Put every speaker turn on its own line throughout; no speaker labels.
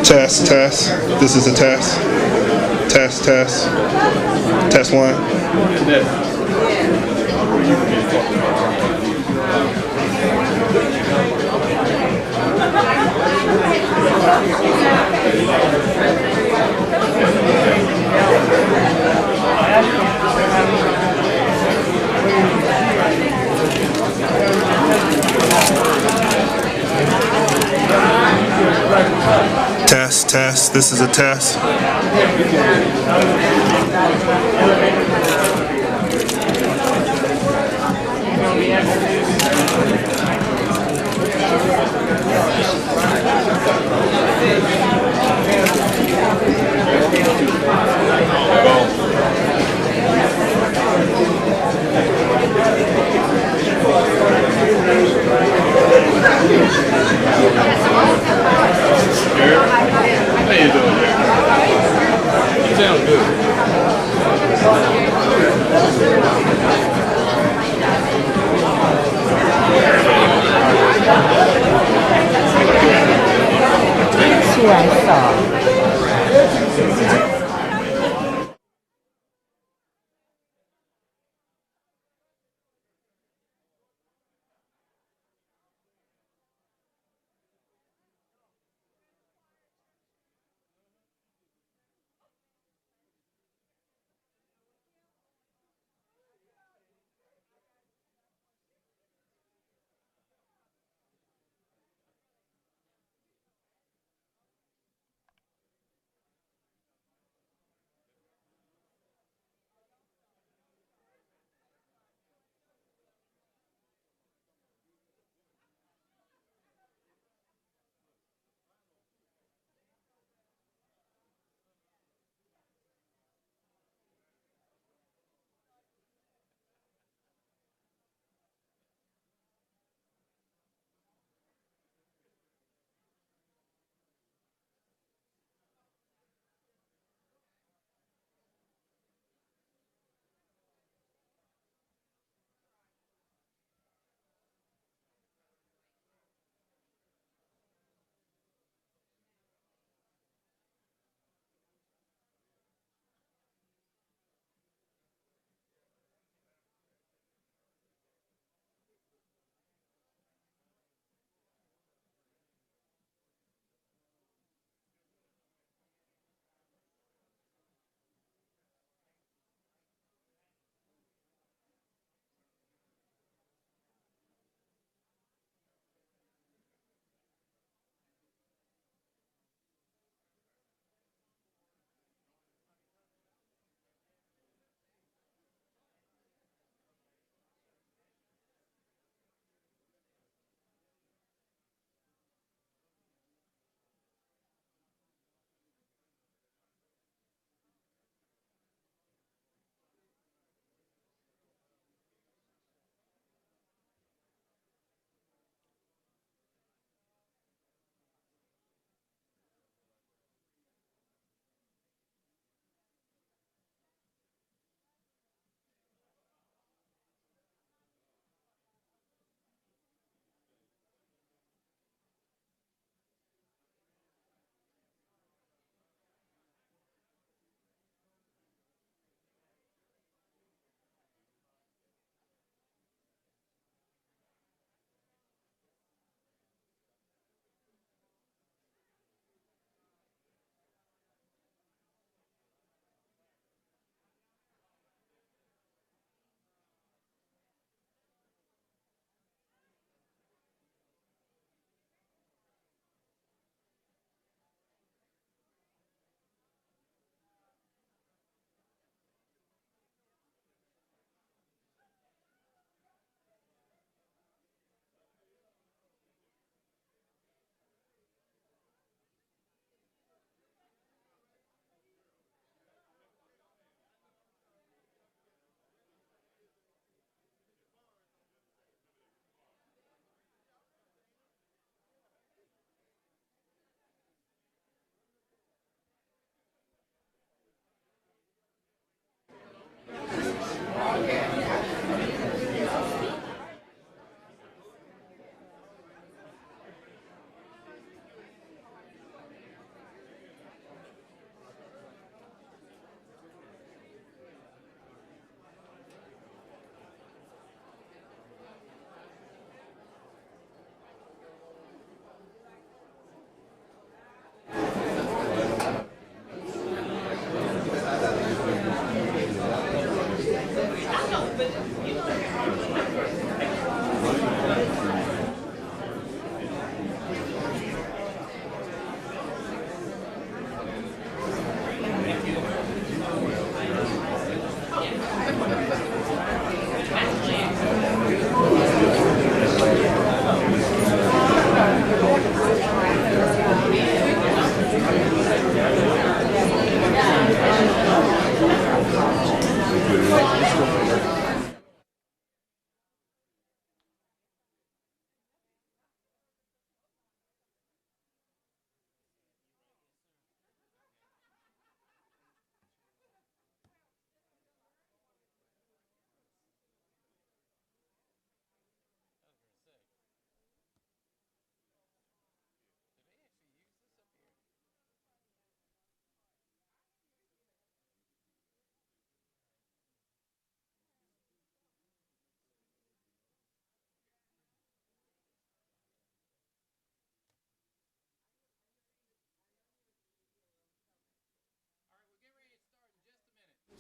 Test, test. This is a test. Test, test. Test one. Test, test. This is a test.
How you doing, Jared? You sound good.
That's who I saw.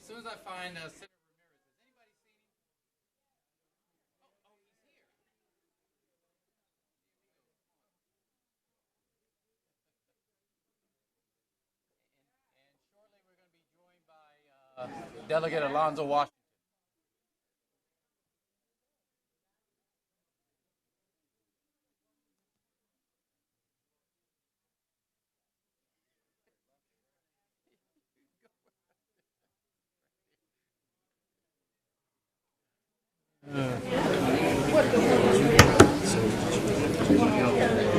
soon as I find Senator Ramirez, has anybody seen him? And shortly we're going to be joined by Delegate Alonzo Washington.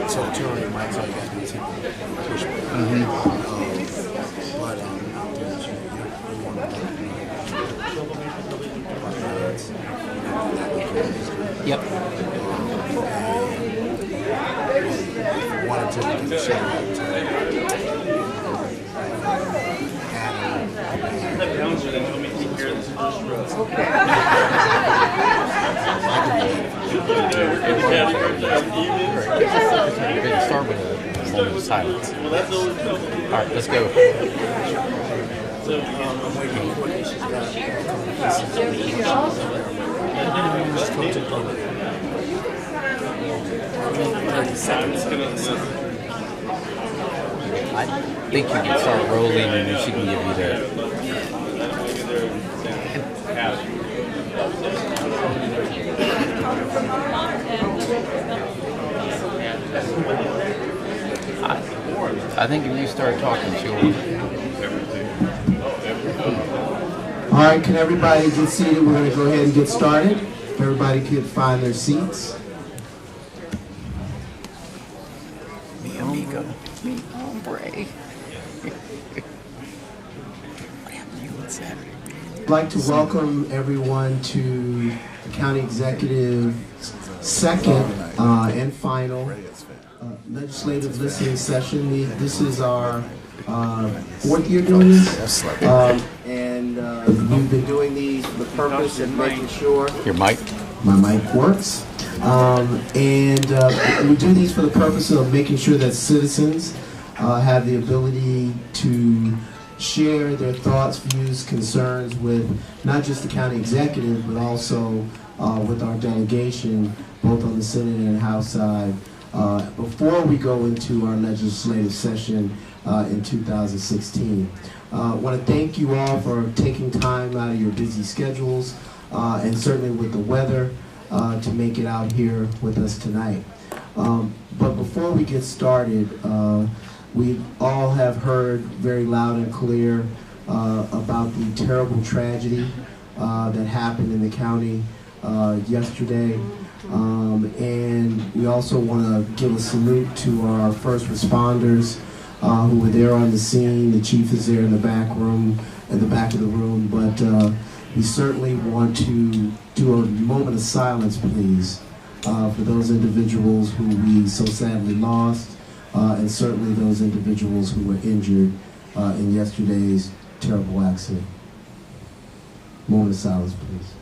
So turn your mics on, you guys can see push but
Yep.
wanted to give a shout out to
That bouncer that told me to take care of this first row.
We're going to start with a moment of silence.
Well, that's always helpful.
All right, let's go.
So,
I'm waiting for what she's got. 30 seconds.
I think you can start rolling and she can give you the... I think if you start talking, she'll...
All right, can everybody get seated? We're going to go ahead and get started. If everybody could find their seats.
Mi amigo. Mi hombre. What happened to you on Saturday?
I'd like to welcome everyone to the County Executive's second and final legislative listening session. This is our fourth year doing this. And we've been doing these for the purpose of making sure
Your mic?
my mic works. We do these for the purpose of making sure that citizens have the ability to share their thoughts, views, concerns with not just the county executive, but also with our delegation, both on the Senate and House side, before we go into our legislative session in 2016. I want to thank you all for taking time out of your busy schedules and certainly with the weather to make it out here with us tonight. But before we get started, we all have heard very loud and clear about the terrible tragedy that happened in the county yesterday. And we also want to give a salute to our first responders who were there on the scene. The chief is there in the back room, at the back of the room. But we certainly want to do a moment of silence, please, for those individuals who we so sadly lost, and certainly those individuals who were injured in yesterday's terrible accident. Moment of silence, please.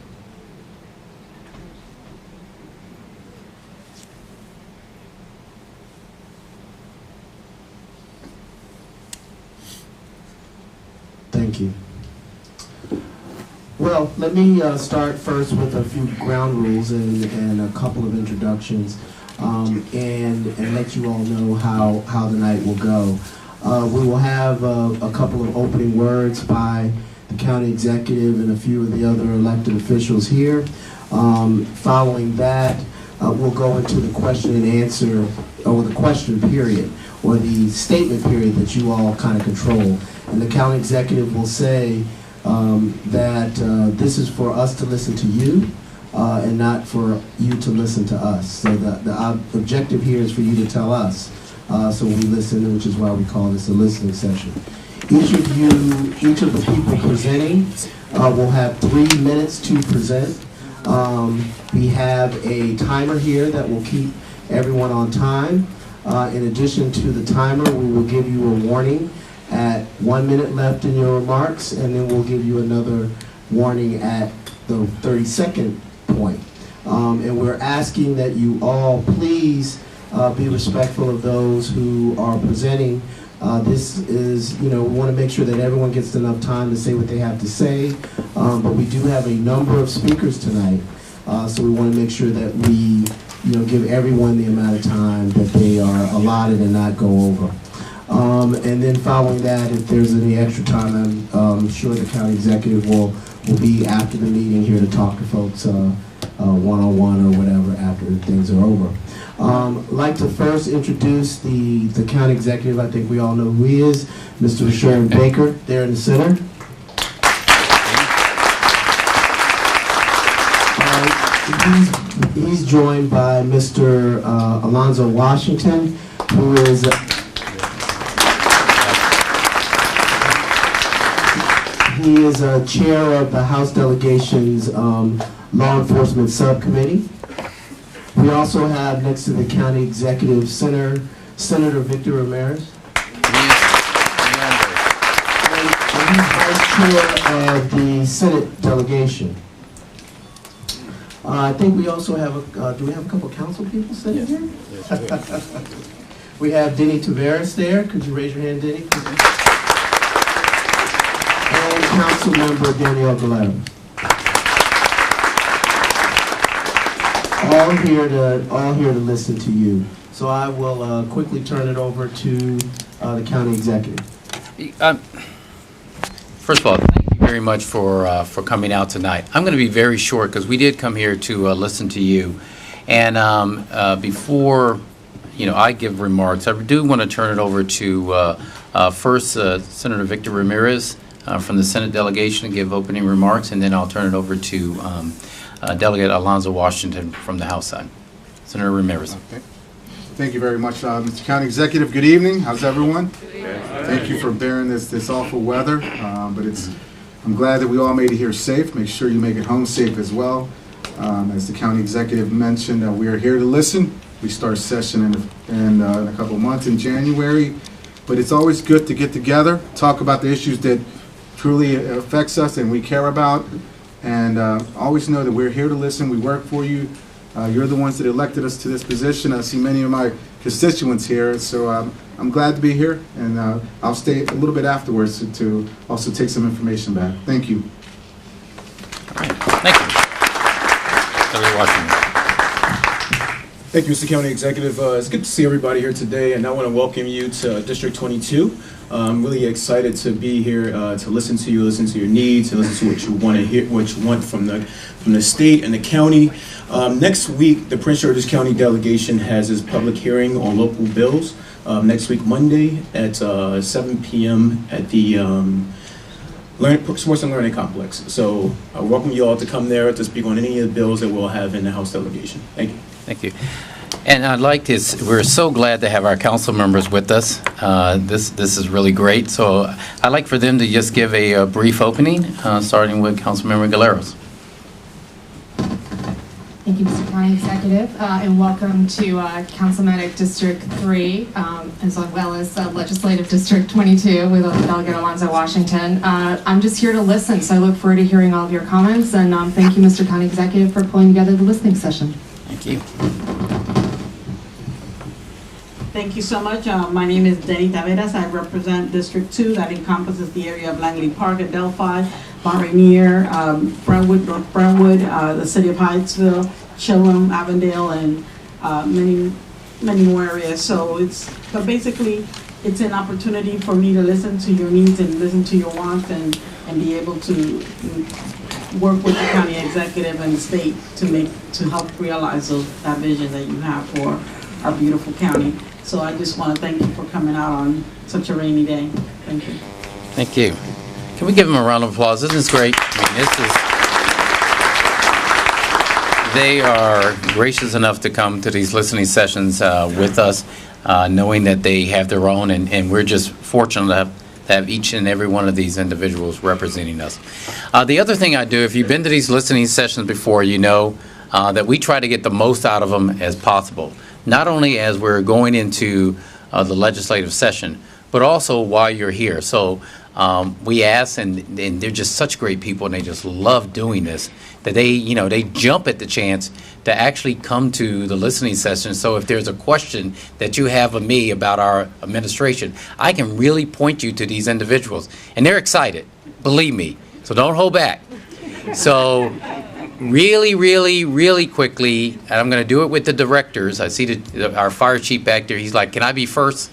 Thank you. Well, let me start first with a few ground rules and a couple of introductions, and let you all know how the night will go. We will have a couple of opening words by the county executive and a few of the other elected officials here. Following that, we'll go into the question and answer, or the question period, or the statement period that you all kind of control. And the county executive will say that this is for us to listen to you and not for you to listen to us. So the objective here is for you to tell us. So we listen, which is why we call this a listening session. Each of the people presenting will have 3 minutes to present. We have a timer here that will keep everyone on time. In addition to the timer, we will give you a warning at 1 minute left in your remarks, and then we'll give you another warning at the 32nd point. And we're asking that you all please be respectful of those who are presenting This is, we want to make sure that everyone gets enough time to say what they have to say, but we do have a number of speakers tonight, so we want to make sure that we, give everyone the amount of time that they are allotted and not go over. And then following that, if there's any extra time, I'm sure the county executive will be after the meeting here to talk to folks one-on-one or whatever after things are over. I'd like to first introduce the county executive. I think we all know who he is, Mr. Sharon Baker, there in the center. He's joined by Mr. Alonzo Washington, who is he is chair of the House Delegation's Law Enforcement Subcommittee. We also have next to the county executive Senator Victor Ramirez. And he's vice chair of the Senate delegation. I think we also have do we have a couple of council people sitting here? We have Denny Taveras there. Could you raise your hand, Denny? And Council Member Danielle Galero. All here to listen to you. So I will quickly turn it over to the county executive.
First of all, thank you very much for coming out tonight. I'm going to be very short because we did come here to listen to you. And before I give remarks, I do want to turn it over to first Senator Victor Ramirez from the Senate delegation to give opening remarks, and then I'll turn it over to Delegate Alonzo Washington from the House side. Senator Ramirez.
Okay. Thank you very much, Mr. County Executive. Good evening. How's everyone? Thank you for bearing this awful weather, but I'm glad that we all made it here safe. Make sure you make it home safe as well. As the County Executive mentioned, we are here to listen. We start session in a couple months in January, but it's always good to get together, talk about the issues that truly affects us and we care about. And always know that we're here to listen. We work for you. You're the ones that elected us to this position. I see many of my constituents here, so I'm glad to be here. And I'll stay a little bit afterwards to also take some information back. Thank you.
All right. Thank you. Senator Washington.
Thank you, Mr. County Executive. It's good to see everybody here today, and I want to welcome you to District 22. I'm really excited to be here to listen to you, listen to your needs, and listen to what you want to hear, what you want from the state and the county. Next week, the Prince George's County delegation has its public hearing on local bills. Next week, Monday at 7 p.m. at the Sports and Learning Complex. So I welcome you all to come there to speak on any of the bills that we'll have in the House delegation. Thank you.
Thank you. And we're so glad to have our council members with us. This is really great. So I'd like for them to just give a brief opening, starting with Councilmember Galeros.
Thank you, Mr. County Executive, and welcome to Councilmanic District 3, as well as Legislative District 22 with Delegate Alonzo Washington. I'm just here to listen, so I look forward to hearing all of your comments, and thank you, Mr. County Executive, for pulling together the listening session.
Thank you.
Thank you so much. My name is Denny Taveras. I represent District 2 that encompasses the area of Langley Park, Adelphi, Mount Rainier, Brentwood, North Brentwood, the city of Hyattsville, Chilham, Avondale, and many more areas. So basically it's an opportunity for me to listen to your needs and listen to your wants and be able to work with the county executive and the state to help realize that vision that you have for our beautiful county. So I just want to thank you for coming out on such a rainy day. Thank you.
Thank you. Can we give them a round of applause? This is great. They are gracious enough to come to these listening sessions with us, knowing that they have their own, and we're just fortunate to have each and every one of these individuals representing us. The other thing I do, if you've been to these listening sessions before, you know that we try to get the most out of them as possible, not only as we're going into the legislative session, but also while you're here. So we ask, and they're just such great people, and they just love doing this, that they jump at the chance to actually come to the listening session. So if there's a question that you have of me about our administration, I can really point you to these individuals. And they're excited, believe me. So don't hold back. So really, really, really quickly, and I'm going to do it with the directors. I see our fire chief back there. He's like, can I be first?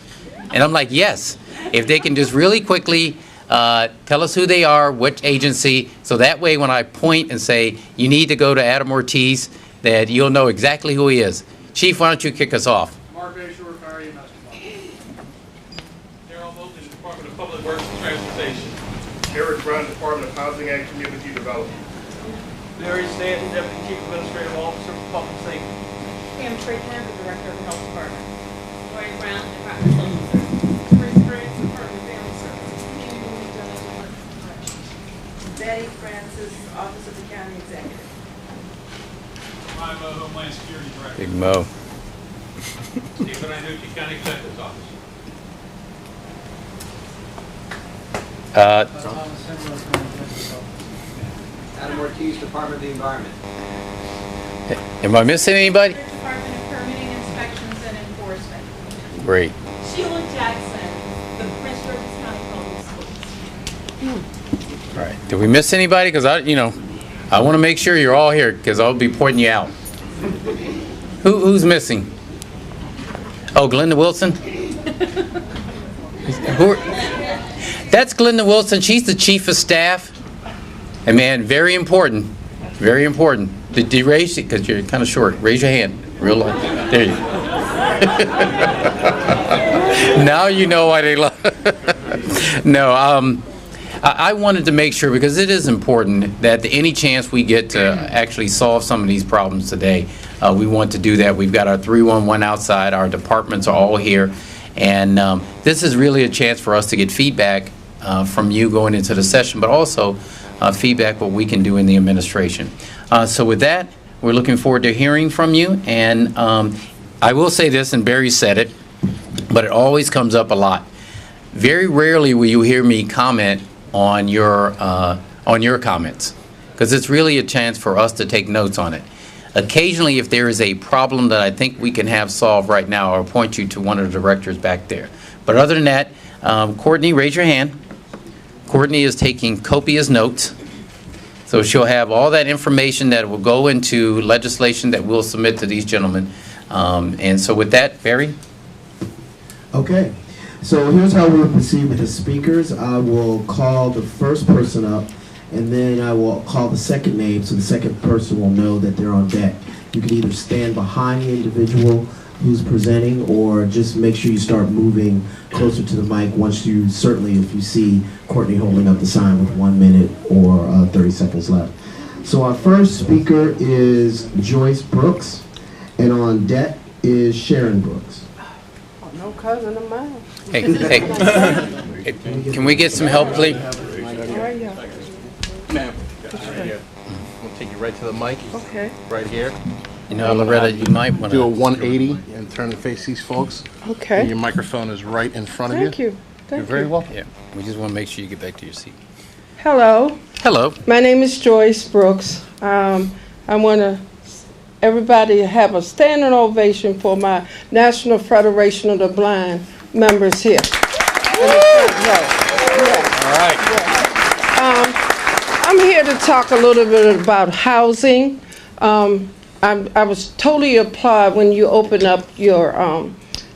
And I'm like, yes. If they can just really quickly tell us who they are, which agency, so that way when I point and say, you need to go to Adam Ortiz, that you'll know exactly who he is. Chief, why don't you kick us off?
Mark Ashore, Fire EMS. Darrell Moulton, Department of Public Works and Transportation.
Eric Brown, Department of Housing and Community Development.
Larry Stanton, Deputy Chief Administrative Officer for Public Safety.
Pam Tritner, the Director of the Health Department. Roy Brown, Department of Social Services. Chris Briggs, Department of Family Services. Community Development, Corrections.
Betty Francis, Office of the County Executive.
I'm Homeland Security Director.
Big Mo.
Stephen Iannucci, County Executive's Office.
Adam Ortiz, Department of the Environment.
Am I missing anybody?
Department of Permitting, Inspections, and Enforcement.
Great.
Sheila Jackson, the Prince George's County Public Schools.
All right. Did we miss anybody? Because I want to make sure you're all here, because I'll be pointing you out. Who's missing? Oh, Glenda Wilson? That's Glenda Wilson. She's the chief of staff. And man, very important. Very important. Did you raise it? Because you're kind of short. Raise your hand. Real low. There you go. Now you know why they love. No, I wanted to make sure, because it is important that any chance we get to actually solve some of these problems today, we want to do that. We've got our 311 outside. Our departments are all here. And this is really a chance for us to get feedback from you going into the session, but also feedback what we can do in the administration. So with that, we're looking forward to hearing from you. And I will say this, and Barry said it, but it always comes up a lot. Very rarely will you hear me comment on your comments, because it's really a chance for us to take notes on it. Occasionally, if there is a problem that I think we can have solved right now, I'll point you to one of the directors back there. But other than that, Courtney, raise your hand. Courtney is taking copious notes. So she'll have all that information that will go into legislation that we'll submit to these gentlemen. And so with that, Barry?
Okay, so here's how we'll proceed with the speakers. I will call the first person up, and then I will call the second name, so the second person will know that they're on deck. You can either stand behind the individual who's presenting, or just make sure you start moving closer to the mic once you, certainly if you see Courtney holding up the sign with 1 minute or 30 seconds left. So our first speaker is Joyce Brooks, and on deck is Sharon Brooks.
Oh, no cousin of mine.
Hey, can we get some help, please?
Ma'am, right here. We'll take you right to the mic.
Okay.
Right here.
You know, Loretta, you might want to
do a 180 and turn and face these folks.
Okay.
And your microphone is right in front of you.
Thank you.
You're very welcome.
Yeah, we just want to make sure you get back to your seat.
Hello.
Hello.
My name is Joyce Brooks. I want everybody to have a standing ovation for my National Federation of the Blind members here.
All right.
I'm here to talk a little bit about housing. I was totally applaud when you open up your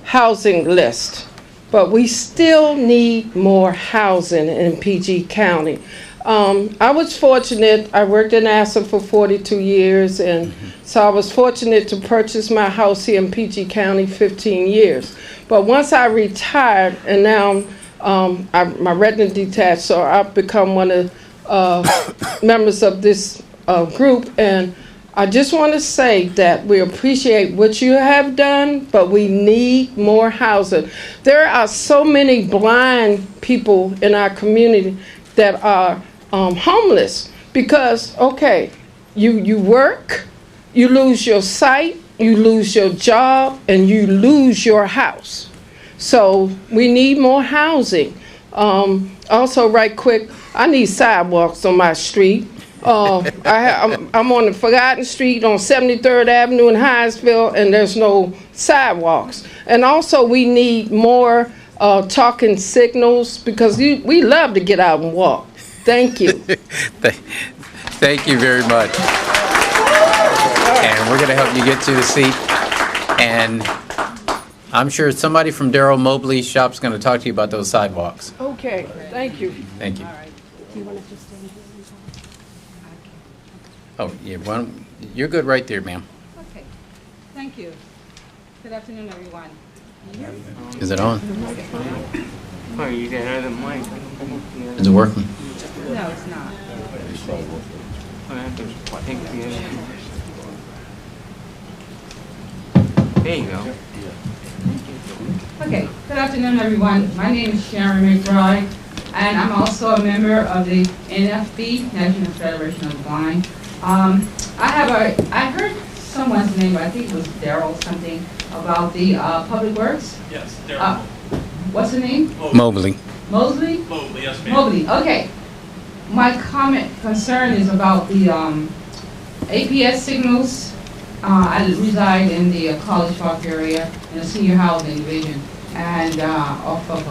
housing list, but we still need more housing in PG County. I was fortunate, I worked in ASSA for 42 years, and so I was fortunate to purchase my house here in PG County 15 years. But once I retired, and now my retina detached, so I've become one of members of this group, and I just want to say that we appreciate what you have done, but we need more housing. There are so many blind people in our community that are homeless because, okay, you work, you lose your sight, you lose your job, and you lose your house. So we need more housing. Also, right quick, I need sidewalks on my street. I'm on the Forgotten Street on 73rd Avenue in Hinesville, and there's no sidewalks. And also, we need more talking signals because we love to get out and walk. Thank you.
Thank you very much. And we're going to help you get to the seat. And I'm sure somebody from Darrell Mobley's shop's going to talk to you about those sidewalks.
Okay, thank you.
Thank you. Oh, yeah, well, you're good right there, ma'am.
Okay, thank you. Good afternoon, everyone.
Is it on?
Oh, you got another mic.
Is it working?
No, it's not.
There you go.
Okay, good afternoon, everyone. My name is Sharon McBride, and I'm also a member of the NFB, National Federation of the Blind. I heard someone's name, I think it was Daryl something, about the Public Works.
Yes, Darrell.
What's the name?
Mobley.
Mosley?
Mobley, yes, ma'am.
Mobley, okay. My concern is about the APS signals. I reside in the College Park area in the senior housing division and off of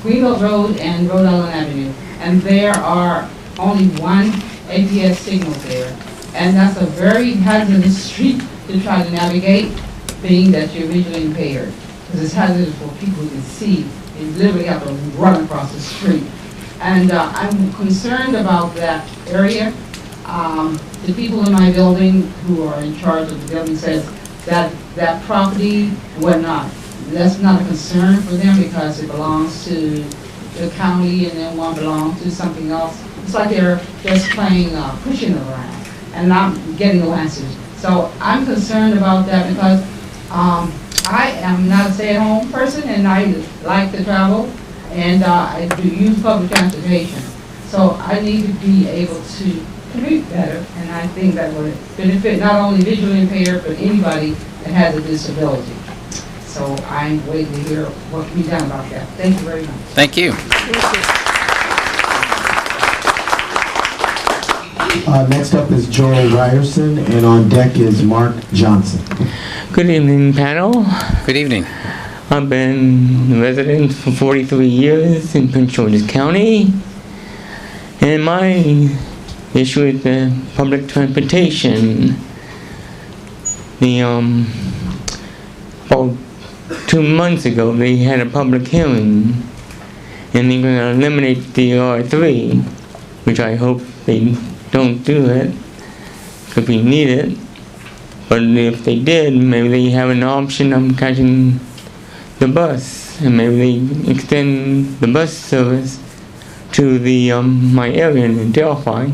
Greenville Road and Rhode Island Avenue. And there are only one APS signal there. And that's a very hazardous street to try to navigate, being that you're visually impaired. Because it's hazardous for people who can see. You literally have to run across the street. And I'm concerned about that area. The people in my building who are in charge of the building says that that property would not. That's not a concern for them because it belongs to the county and then one belongs to something else. It's like they're just playing, pushing it around and not getting no answers. So I'm concerned about that because I am not a stay-at-home person and I like to travel and I do use public transportation. So I need to be able to commute better, and I think that would benefit not only visually impaired, but anybody that has a disability. So I'm waiting to hear what can be done about that. Thank you very much.
Thank you.
Next up is Joel Ryerson, and on deck is Mark Johnson.
Good evening, panel.
Good evening.
I've been a resident for 43 years in Prince George's County, and my issue with the public transportation. About 2 months ago, they had a public hearing, and they're going to eliminate the R3, which I hope they don't do it, because we need it. But if they did, maybe they have an option of catching the bus, and maybe they extend the bus service to the my area in Delphi.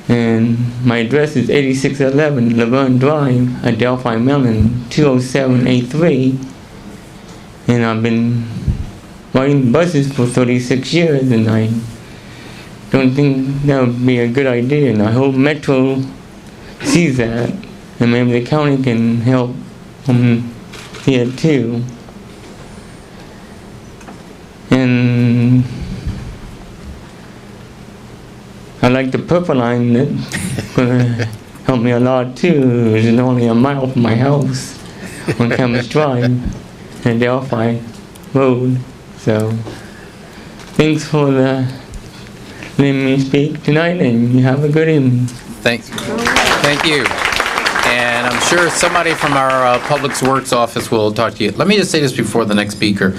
And my address is 8611 Laverne Drive at Delphi, Maryland, 20783. And I've been riding buses for 36 years, and I don't think that would be a good idea. And I hope Metro sees that, and maybe the county can help here too. And I like the Purple Line that's going to help me a lot too. It's only a mile from my house on Camas Drive and Delphi Road. So, thanks for letting me speak tonight, and you have a good evening.
Thank you. And I'm sure somebody from our Public Works office will talk to you. Let me just say this before the next speaker.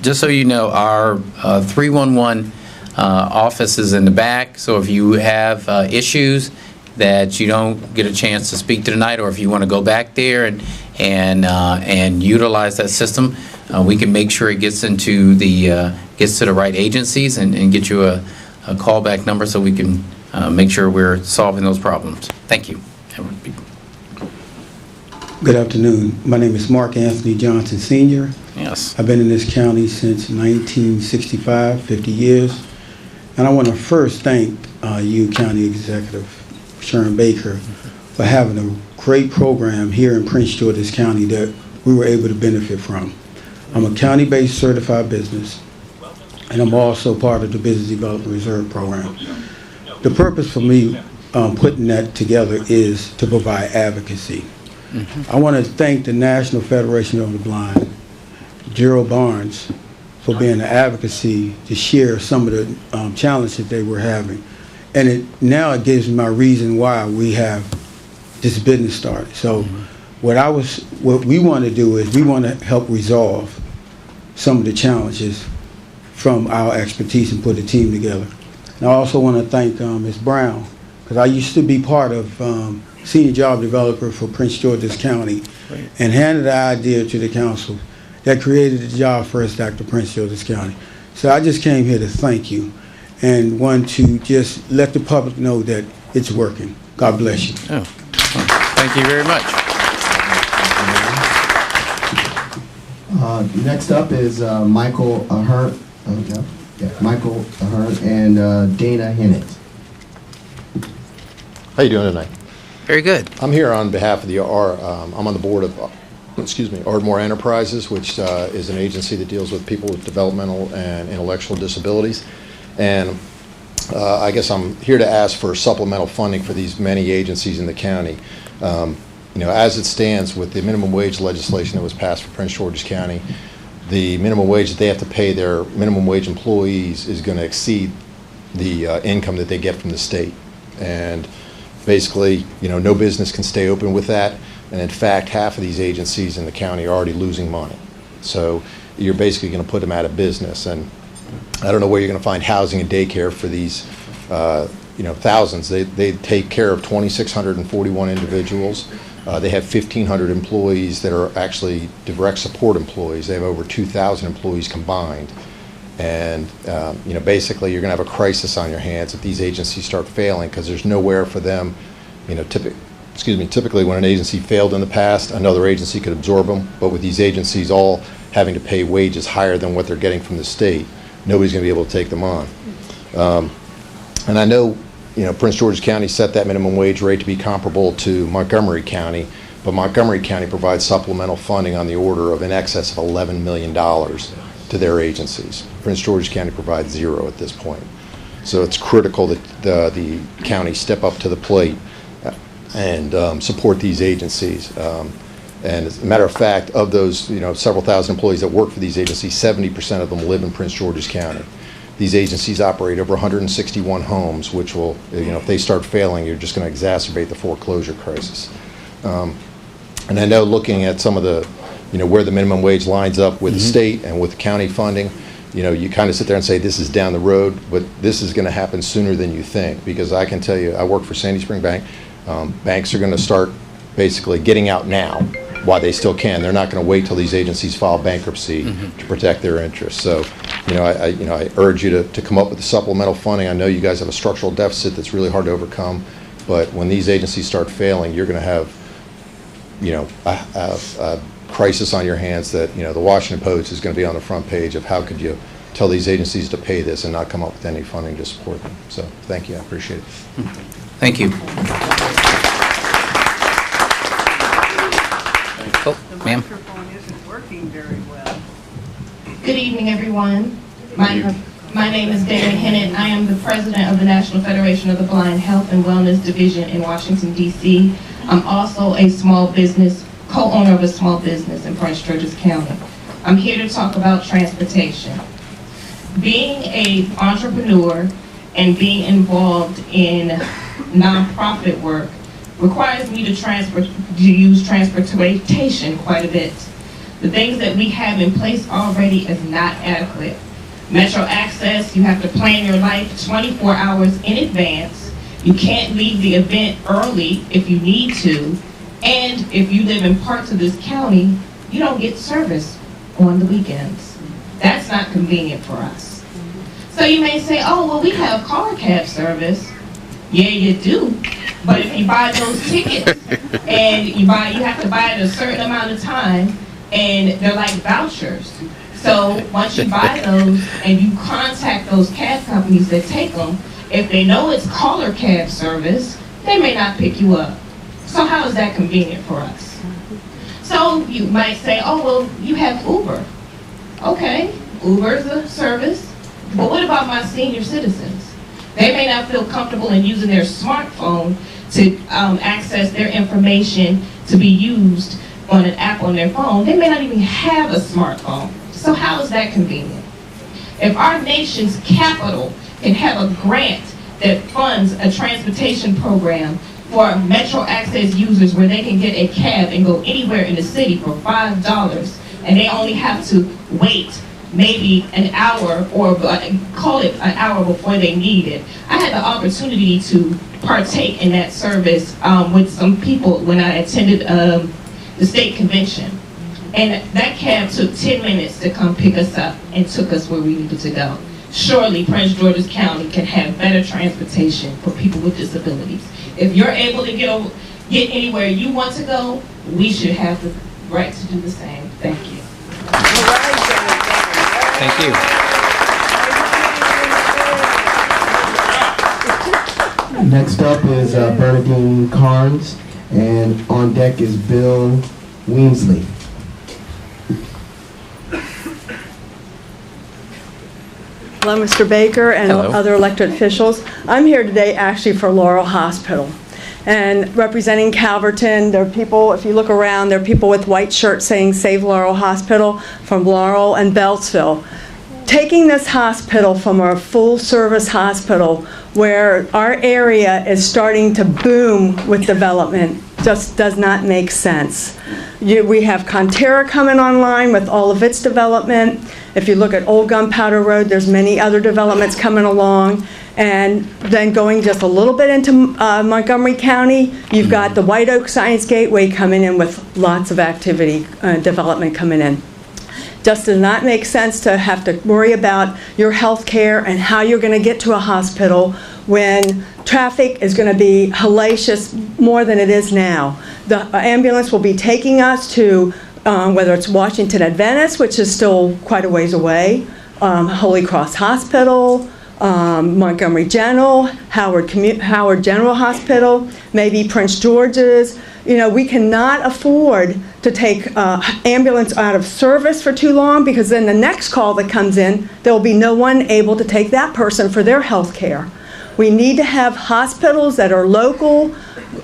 Just so you know, our 311 office is in the back, so if you have issues that you don't get a chance to speak to tonight, or if you want to go back there and utilize that system, we can make sure it gets into the gets to the right agencies and get you a callback number so we can make sure we're solving those problems. Thank you.
Good afternoon. My name is Mark Anthony Johnson, Sr.
Yes.
I've been in this county since 1965, 50 years. And I want to first thank you, County Executive Sharon Baker, for having a great program here in Prince George's County that we were able to benefit from. I'm a county-based certified business, and I'm also part of the Business Development Reserve Program. The purpose for me putting that together is to provide advocacy. I want to thank the National Federation of the Blind, Gerald Barnes, for being an advocacy to share some of the challenges they were having. And now it gives me my reason why we have this business started. So what we want to do is we want to help resolve some of the challenges from our expertise and put a team together. And I also want to thank Ms. Brown, because I used to be part of senior job developer for Prince George's County, and handed the idea to the council that created the Job First Act of Prince George's County. So I just came here to thank you and want to just let the public know that it's working. God bless you.
Oh, thank you very much.
Next up is Michael Ahern. Michael Ahern and Dana Hennett.
How you doing tonight?
Very good.
I'm here on behalf of I'm on the board of, Ardmore Enterprises, which is an agency that deals with people with developmental and intellectual disabilities. And I guess I'm here to ask for supplemental funding for these many agencies in the county. As it stands with the minimum wage legislation that was passed for Prince George's County, the minimum wage that they have to pay their minimum wage employees is going to exceed the income that they get from the state. And basically, no business can stay open with that. And in fact, half of these agencies in the county are already losing money. So you're basically going to put them out of business. And I don't know where you're going to find housing and daycare for these, thousands. They take care of 2,641 individuals. They have 1,500 employees that are actually direct support employees. They have over 2,000 employees combined. And, basically you're going to have a crisis on your hands if these agencies start failing, because there's nowhere for them, typically when an agency failed in the past, another agency could absorb them. But with these agencies all having to pay wages higher than what they're getting from the state, nobody's going to be able to take them on. And I know, Prince George's County set that minimum wage rate to be comparable to Montgomery County, but Montgomery County provides supplemental funding on the order of in excess of $11 million to their agencies. Prince George's County provides zero at this point. So it's critical that the county step up to the plate and support these agencies. And as a matter of fact, of those several thousand employees that work for these agencies, 70% of them live in Prince George's County. These agencies operate over 161 homes, which will, if they start failing, you're just going to exacerbate the foreclosure crisis. And I know, looking at some of the, where the minimum wage lines up with the state and with county funding, you kind of sit there and say this is down the road, but this is going to happen sooner than you think. Because I can tell you, I work for Sandy Spring Bank. Banks are going to start basically getting out now while they still can. They're not going to wait till these agencies file bankruptcy to protect their interests. So, I urge you to come up with the supplemental funding. I know you guys have a structural deficit that's really hard to overcome, but when these agencies start failing, you're going to have, a crisis on your hands that, the Washington Post is going to be on the front page of how could you tell these agencies to pay this and not come up with any funding to support them. So, thank you. I appreciate it.
Thank you.
The
ma'am.
microphone isn't working very well.
Good evening, everyone. My name is Dana Hennett. I am the president of the National Federation of the Blind Health and Wellness Division in Washington, D.C. I'm also a small business, co-owner of a small business in Prince George's County. I'm here to talk about transportation. Being an entrepreneur and being involved in nonprofit work requires me to use transportation quite a bit. The things that we have in place already is not adequate. Metro access, you have to plan your life 24 hours in advance. You can't leave the event early if you need to. And if you live in parts of this county, you don't get service on the weekends. That's not convenient for us. So you may say, oh, well, we have car cab service. Yeah, you do. But if you buy those tickets and you have to buy it a certain amount of time, and they're like vouchers. So once you buy those and you contact those cab companies that take them, if they know it's caller cab service, they may not pick you up. So how is that convenient for us? So you might say, oh, well, you have Uber. Okay, Uber is a service, but what about my senior citizens? They may not feel comfortable in using their smartphone to access their information to be used on an app on their phone. They may not even have a smartphone. So how is that convenient? If our nation's capital can have a grant that funds a transportation program for Metro Access users where they can get a cab and go anywhere in the city for $5, and they only have to wait maybe an hour or call it an hour before they need it. I had the opportunity to partake in that service with some people when I attended the state convention. And that cab took 10 minutes to come pick us up and took us where we needed to go. Surely Prince George's County can have better transportation for people with disabilities. If you're able to get anywhere you want to go, we should have the right to do the same. Thank you.
Thank you.
Next up is Bernadine Carnes, and on deck is Bill Weemsley.
Hello, Mr. Baker and
Hello.
other elected officials. I'm here today actually for Laurel Hospital. And representing Calverton, there are people, if you look around, there are people with white shirts saying Save Laurel Hospital from Laurel and Beltsville. Taking this hospital from a full-service hospital where our area is starting to boom with development just does not make sense. We have Conterra coming online with all of its development. If you look at Old Gunpowder Road, there's many other developments coming along. And then going just a little bit into Montgomery County, you've got the White Oak Science Gateway coming in with lots of activity, development coming in. Just does not make sense to have to worry about your health care and how you're going to get to a hospital when traffic is going to be hellacious more than it is now. The ambulance will be taking us to whether it's Washington Adventist, which is still quite a ways away, Holy Cross Hospital, Montgomery General, Howard General Hospital, maybe Prince George's. You know, we cannot afford to take ambulance out of service for too long, because then the next call that comes in, there will be no one able to take that person for their health care. We need to have hospitals that are local,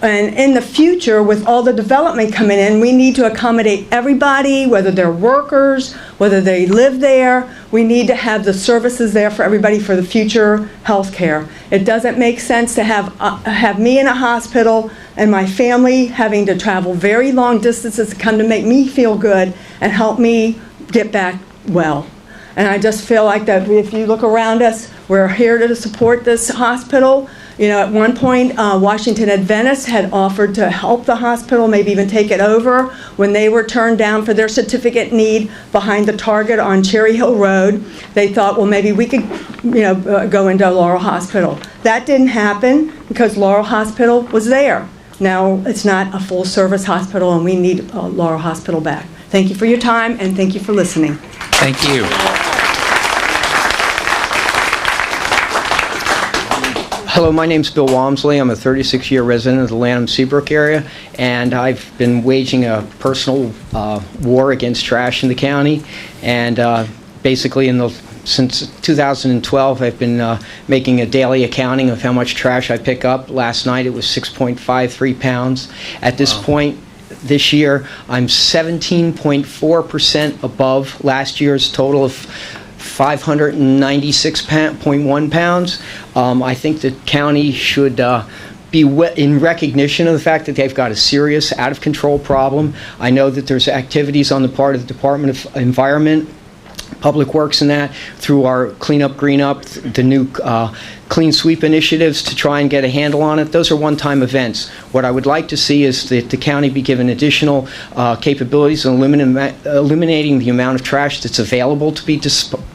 and in the future, with all the development coming in, we need to accommodate everybody, whether they're workers, whether they live there. We need to have the services there for everybody for the future health care. It doesn't make sense to have me in a hospital and my family having to travel very long distances to come to make me feel good and help me get back well. And I just feel like that if you look around us, we're here to support this hospital. You know, at one point, Washington Adventist had offered to help the hospital, maybe even take it over, when they were turned down for their certificate need behind the Target on Cherry Hill Road. They thought, well, maybe we could, go into Laurel Hospital. That didn't happen because Laurel Hospital was there. Now it's not a full-service hospital, and we need Laurel Hospital back. Thank you for your time, and thank you for listening.
Thank you.
Hello, my name's Bill Walmsley. I'm a 36-year resident of the Lanham-Seabrook area, and I've been waging a personal war against trash in the county. And basically, since 2012, I've been making a daily accounting of how much trash I pick up. Last night, it was 6.53 pounds. At this point, this year, I'm 17.4% above last year's total of 596.1 pounds. I think the county should be in recognition of the fact that they've got a serious out-of-control problem. I know that there's activities on the part of the Department of Environment, Public Works, and that through our Clean Up, Green Up, the new Clean Sweep initiatives to try and get a handle on it. Those are one-time events. What I would like to see is that the county be given additional capabilities in eliminating the amount of trash that's available to be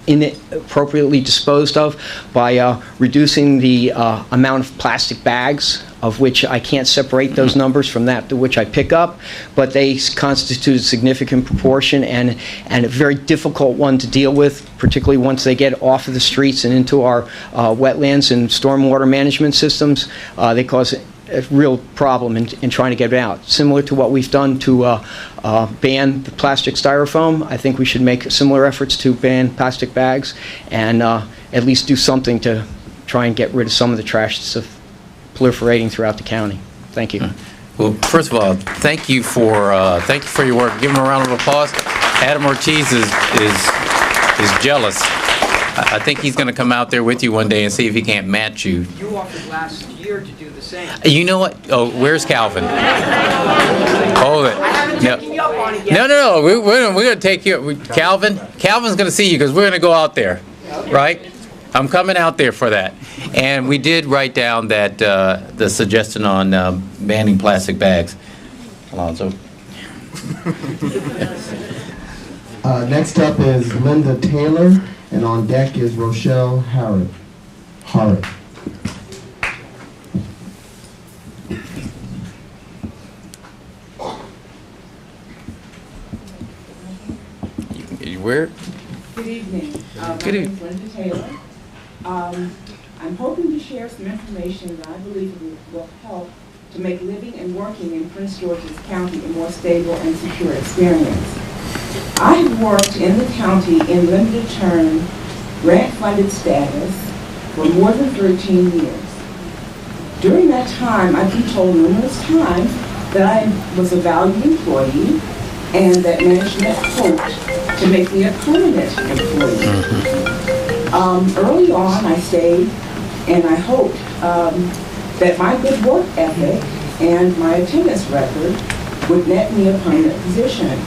inappropriately disposed of by reducing the amount of plastic bags, of which I can't separate those numbers from that to which I pick up, but they constitute a significant proportion and a very difficult one to deal with, particularly once they get off of the streets and into our wetlands and stormwater management systems. They cause a real problem in trying to get it out. Similar to what we've done to ban the plastic styrofoam, I think we should make similar efforts to ban plastic bags and at least do something to try and get rid of some of the trash that's proliferating throughout the county. Thank you.
Well, first of all, thank you for your work. Give him a round of applause. Adam Ortiz is jealous. I think he's going to come out there with you one day and see if he can't match you.
You offered last year to do the same.
You know what? Oh, where's Calvin? Hold it.
I haven't taken you up on it yet.
No. We're going to take you. Calvin's going to see you because we're going to go out there, right? I'm coming out there for that. And we did write down that the suggestion on banning plastic bags. Alonzo.
Next up is Linda Taylor, and on deck is Rochelle Harrod.
Where?
Good evening. My
Good
name is Linda Taylor. I'm hoping to share some information that I believe will help to make living and working in Prince George's County a more stable and secure experience. I have worked in the county in limited term, grant-funded status for more than 13 years. During that time, I've been told numerous times that I was a valued employee and that management hoped to make me a permanent employee. Early on, I stayed, and I hoped that my good work ethic and my attendance record would net me a permanent position,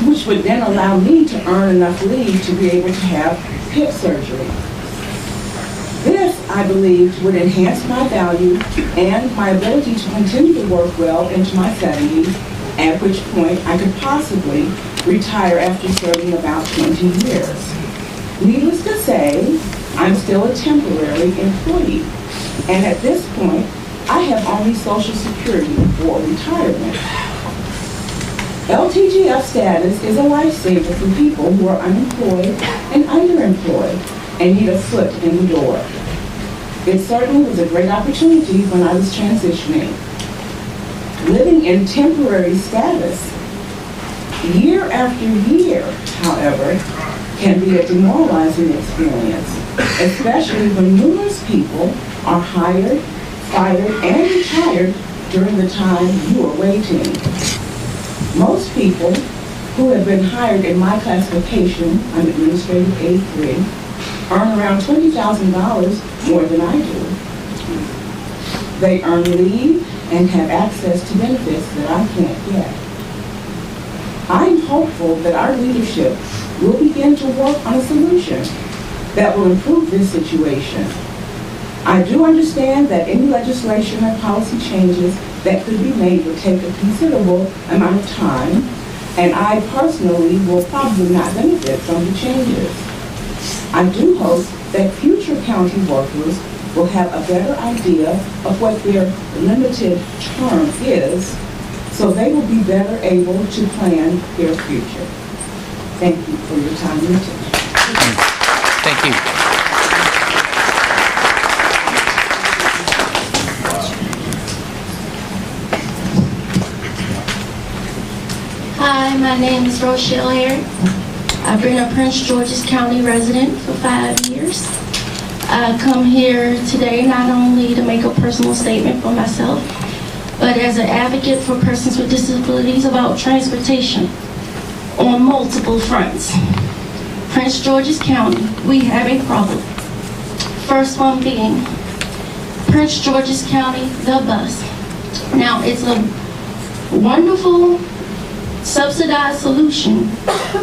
which would then allow me to earn enough leave to be able to have hip surgery. This, I believed, would enhance my value and my ability to continue to work well into my 70s, at which point I could possibly retire after serving about 20 years. Needless to say, I'm still a temporary employee, and at this point, I have only Social Security for retirement. LTGF status is a lifesaver for people who are unemployed and underemployed and need a foot in the door. It certainly was a great opportunity when I was transitioning. Living in temporary status year after year, however, can be a demoralizing experience, especially when numerous people are hired, fired, and retired during the time you are waiting. Most people who have been hired in my classification, I'm Administrative A3, earn around $20,000 more than I do. They earn leave and have access to benefits that I can't get. I'm hopeful that our leadership will begin to work on a solution that will improve this situation. I do understand that any legislation or policy changes that could be made would take a considerable amount of time, and I personally will probably not benefit from the changes. I do hope that future county workers will have a better idea of what their limited term is, so they will be better able to plan their future. Thank you for your time and attention.
Thank you.
Hi, my name is Rochelle Harrod. I've been a Prince George's County resident for 5 years. I come here today not only to make a personal statement for myself, but as an advocate for persons with disabilities about transportation on multiple fronts. Prince George's County, we have a problem. First one being Prince George's County, the bus. Now, it's a wonderful subsidized solution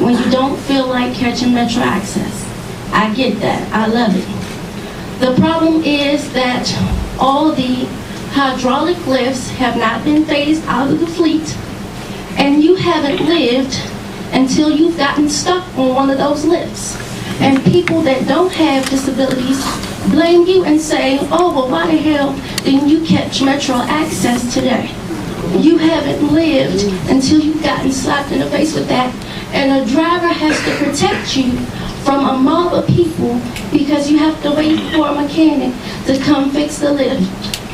when you don't feel like catching Metro Access. I get that. I love it. The problem is that all the hydraulic lifts have not been phased out of the fleet, and you haven't lived until you've gotten stuck on one of those lifts. And people that don't have disabilities blame you and say, oh, well, why the hell didn't you catch Metro Access today? You haven't lived until you've gotten slapped in the face with that. And a driver has to protect you from a mob of people because you have to wait for a mechanic to come fix the lift.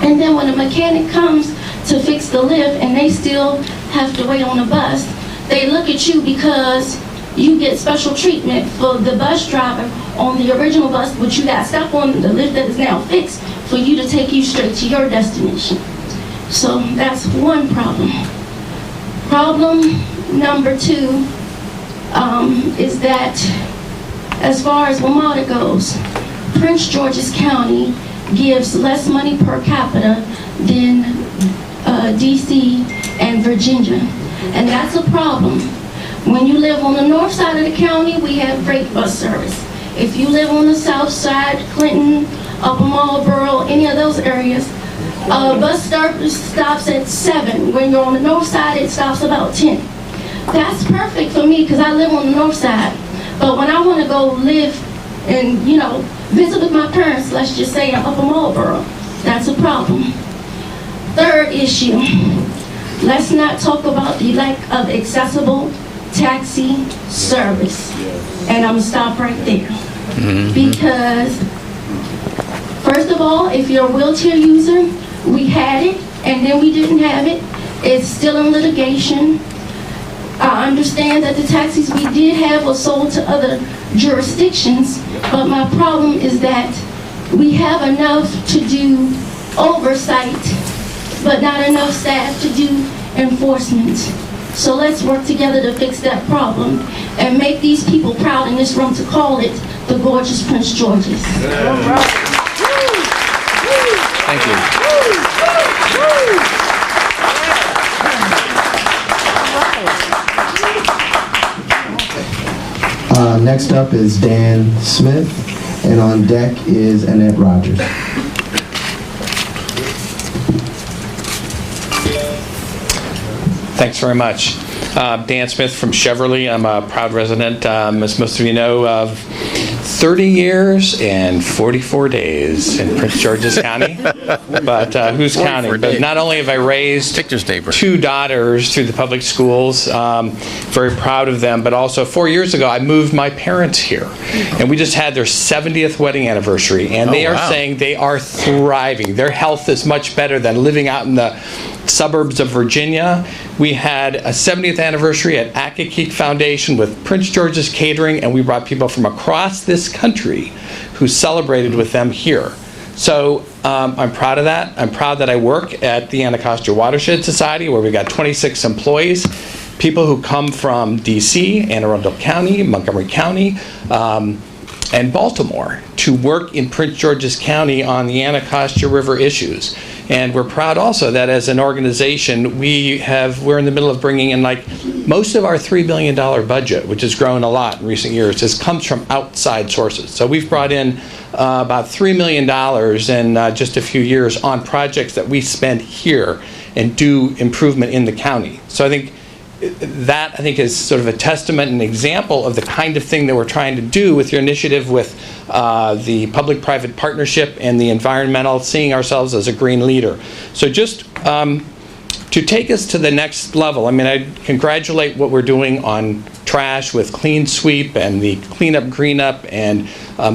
And then when a mechanic comes to fix the lift and they still have to wait on a bus, they look at you because you get special treatment for the bus driver on the original bus, which you got stuck on the lift that is now fixed, for you to take you straight to your destination. So that's one problem. Problem number two is that as far as WMATA goes, Prince George's County gives less money per capita than DC and Virginia. And that's a problem. When you live on the north side of the county, we have great bus service. If you live on the south side, Clinton, Upper Marlboro, any of those areas, bus stops at 7. When you're on the north side, it stops about 10. That's perfect for me because I live on the north side. But when I want to go live and, visit with my parents, let's just say in Upper Marlboro, that's a problem. Third issue, let's not talk about the lack of accessible taxi service. And I'm going to stop right there. Because, first of all, if you're a wheelchair user, we had it, and then we didn't have it. It's still in litigation. I understand that the taxis we did have were sold to other jurisdictions, but my problem is that we have enough to do oversight, but not enough staff to do enforcement. So let's work together to fix that problem and make these people proud in this room to call it the gorgeous Prince George's.
Thank you.
Next up is Dan Smith, and on deck is Annette Rogers.
Thanks very much. Dan Smith from Cheverly. I'm a proud resident, as most of you know, of 30 years and 44 days in Prince George's County. But who's counting? But not only have I raised 2 daughters through the public schools, very proud of them, but also 4 years ago I moved my parents here. And we just had their 70th wedding anniversary. And they are saying they are thriving. Their health is much better than living out in the suburbs of Virginia. We had a 70th anniversary at Accokeek Foundation with Prince George's Catering, and we brought people from across this country who celebrated with them here. So I'm proud of that. I'm proud that I work at the Anacostia Watershed Society, where we've got 26 employees, people who come from DC, Anne Arundel County, Montgomery County, and Baltimore to work in Prince George's County on the Anacostia River issues. And we're proud also that as an organization, we're in the middle of bringing in most of our $3 billion budget, which has grown a lot in recent years, comes from outside sources. So we've brought in about $3 million in just a few years on projects that we spend here and do improvement in the county. So I think that is sort of a testament and example of the kind of thing that we're trying to do with your initiative with the public-private partnership and the environmental, seeing ourselves as a green leader. So just to take us to the next level, I congratulate what we're doing on trash with Clean Sweep and the Clean Up, Green Up and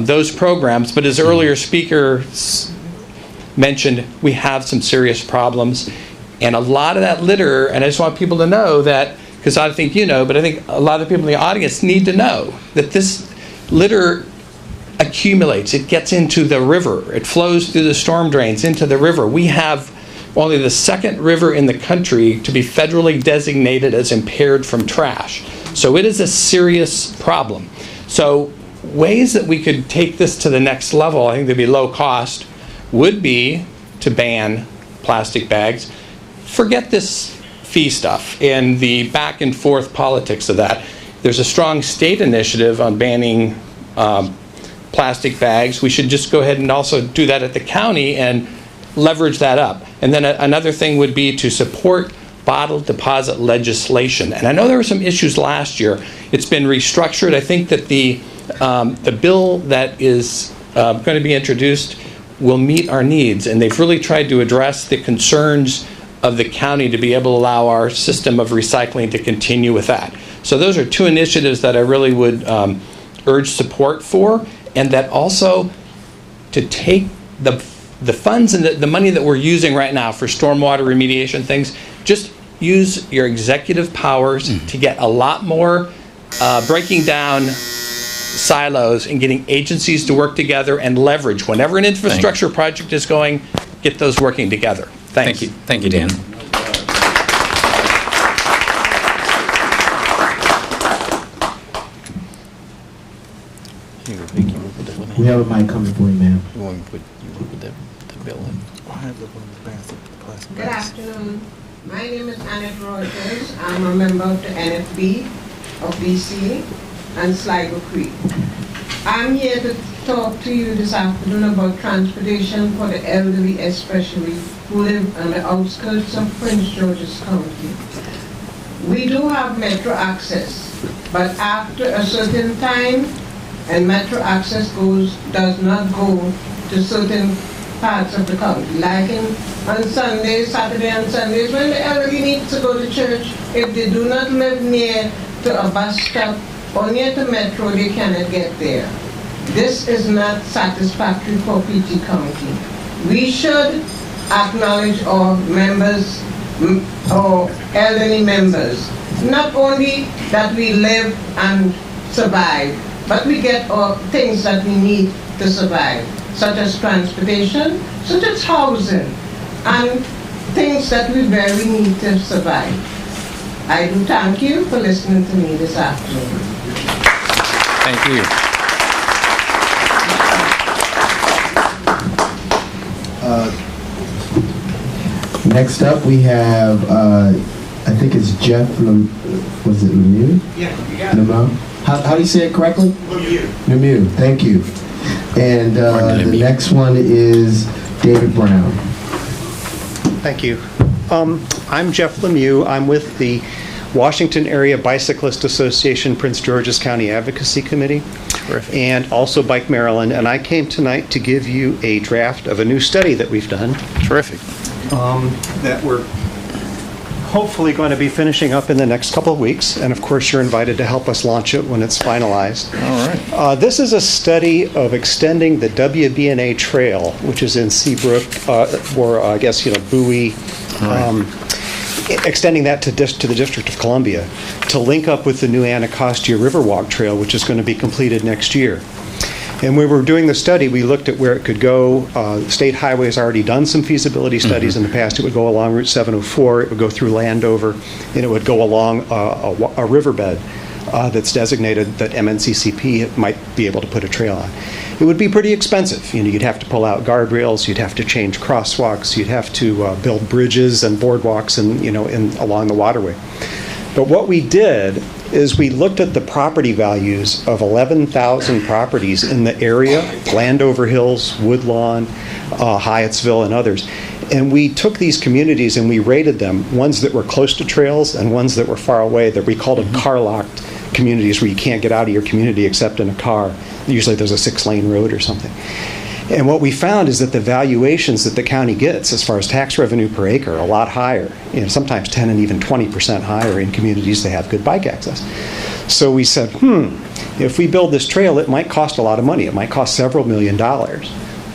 those programs, but as earlier speaker mentioned, we have some serious problems. And a lot of that litter, and I just want people to know that, because I think you know, but I think a lot of the people in the audience need to know that this litter accumulates. It gets into the river. It flows through the storm drains into the river. We have only the second river in the country to be federally designated as impaired from trash. So it is a serious problem. So ways that we could take this to the next level, I think they'd be low cost, would be to ban plastic bags. Forget this fee stuff and the back and forth politics of that. There's a strong state initiative on banning plastic bags. We should just go ahead and also do that at the county and leverage that up. And then another thing would be to support bottle deposit legislation. And I know there were some issues last year. It's been restructured. I think that the bill that is going to be introduced will meet our needs. And they've really tried to address the concerns of the county to be able to allow our system of recycling to continue with that. So those are 2 initiatives that I really would urge support for, and that also to take the the funds and the money that we're using right now for stormwater remediation things, just use your executive powers to get a lot more breaking down silos and getting agencies to work together and leverage. Whenever an infrastructure project is going, get those working together. Thanks.
Thank you. Thank you, Dan.
We have a mic coming for you, ma'am.
Good afternoon. My name is Annette Rogers. I'm a member of the NFB of BC and Sligo Creek. I'm here to talk to you this afternoon about transportation for the elderly, especially who live on the outskirts of Prince George's County. We do have metro access, but after a certain time, and metro access does not go to certain parts of the county. Like on Sundays, Saturday and Sundays, when the elderly need to go to church, if they do not live near to a bus stop or near to metro, they cannot get there. This is not satisfactory for PG County. We should acknowledge our members, our elderly members. Not only that we live and survive, but we get all things that we need to survive, such as transportation, such as housing, and things that we very need to survive. I do thank you for listening to me this afternoon.
Thank you.
Next up, we have, I think it's Jeff, was it Lemieux?
Yeah, you got it.
Lemieux? How do you say it correctly?
Lemieux.
Lemieux, thank you. And the next one is David Brown.
Thank you. I'm Jeff Lemieux. I'm with the Washington Area Bicyclist Association Prince George's County Advocacy Committee. Terrific. And also Bike Maryland. And I came tonight to give you a draft of a new study that we've done.
Terrific.
That we're hopefully going to be finishing up in the next couple of weeks. And of course, you're invited to help us launch it when it's finalized.
All right.
This is a study of extending the WBNA Trail, which is in Seabrook, or I guess, Bowie, extending that to the District of Columbia to link up with the new Anacostia Riverwalk Trail, which is going to be completed next year. And when we were doing the study, we looked at where it could go. State Highway has already done some feasibility studies in the past. It would go along Route 704, it would go through Landover, and it would go along a riverbed that's designated that MNCCP might be able to put a trail on. It would be pretty expensive. You'd have to pull out guardrails, you'd have to change crosswalks, you'd have to build bridges and boardwalks and along the waterway. But what we did is we looked at the property values of 11,000 properties in the area, Landover Hills, Woodlawn, Hyattsville, and others. And we took these communities and we rated them, ones that were close to trails and ones that were far away, that we called them car-locked communities where you can't get out of your community except in a car. Usually there's a 6-lane road or something. And what we found is that the valuations that the county gets as far as tax revenue per acre are a lot higher, sometimes 10 and even 20% higher in communities that have good bike access. So we said, if we build this trail, it might cost a lot of money. It might cost several $1 million.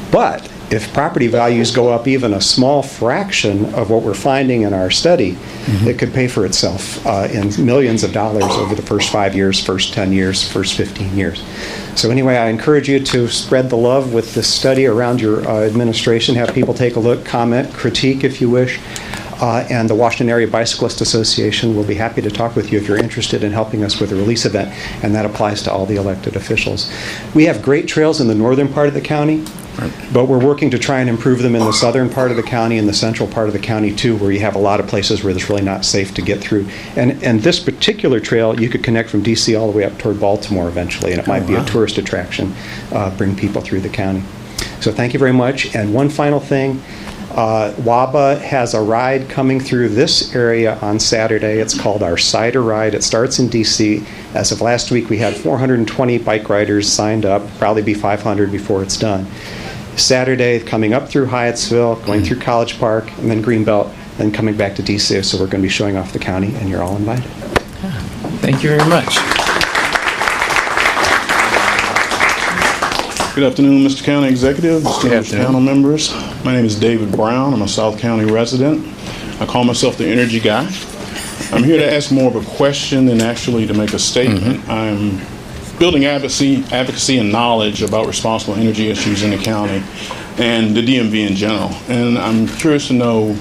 But if property values go up even a small fraction of what we're finding in our study, it could pay for itself in millions of dollars over the first 5 years, first 10 years, first 15 years. So anyway, I encourage you to spread the love with this study around your administration. Have people take a look, comment, critique if you wish. And the Washington Area Bicyclist Association will be happy to talk with you if you're interested in helping us with a release event, and that applies to all the elected officials. We have great trails in the northern part of the county, but we're working to try and improve them in the southern part of the county and the central part of the county too, where you have a lot of places where it's really not safe to get through. And this particular trail, you could connect from DC all the way up toward Baltimore eventually, and it might be a tourist attraction, bring people through the county. So thank you very much. And one final thing. WABA has a ride coming through this area on Saturday. It's called our Cider Ride. It starts in DC. As of last week, we had 420 bike riders signed up, probably be 500 before it's done. Saturday, coming up through Hyattsville, going through College Park, and then Greenbelt, then coming back to DC. So we're going to be showing off the county, and you're all invited.
Thank you very much.
Good afternoon, Mr. County Executive, distinguished panel members. My name is David Brown. I'm a South County resident. I call myself the energy guy. I'm here to ask more of a question than actually to make a statement. I'm building advocacy and knowledge about responsible energy issues in the county and the DMV in general. And I'm curious to know,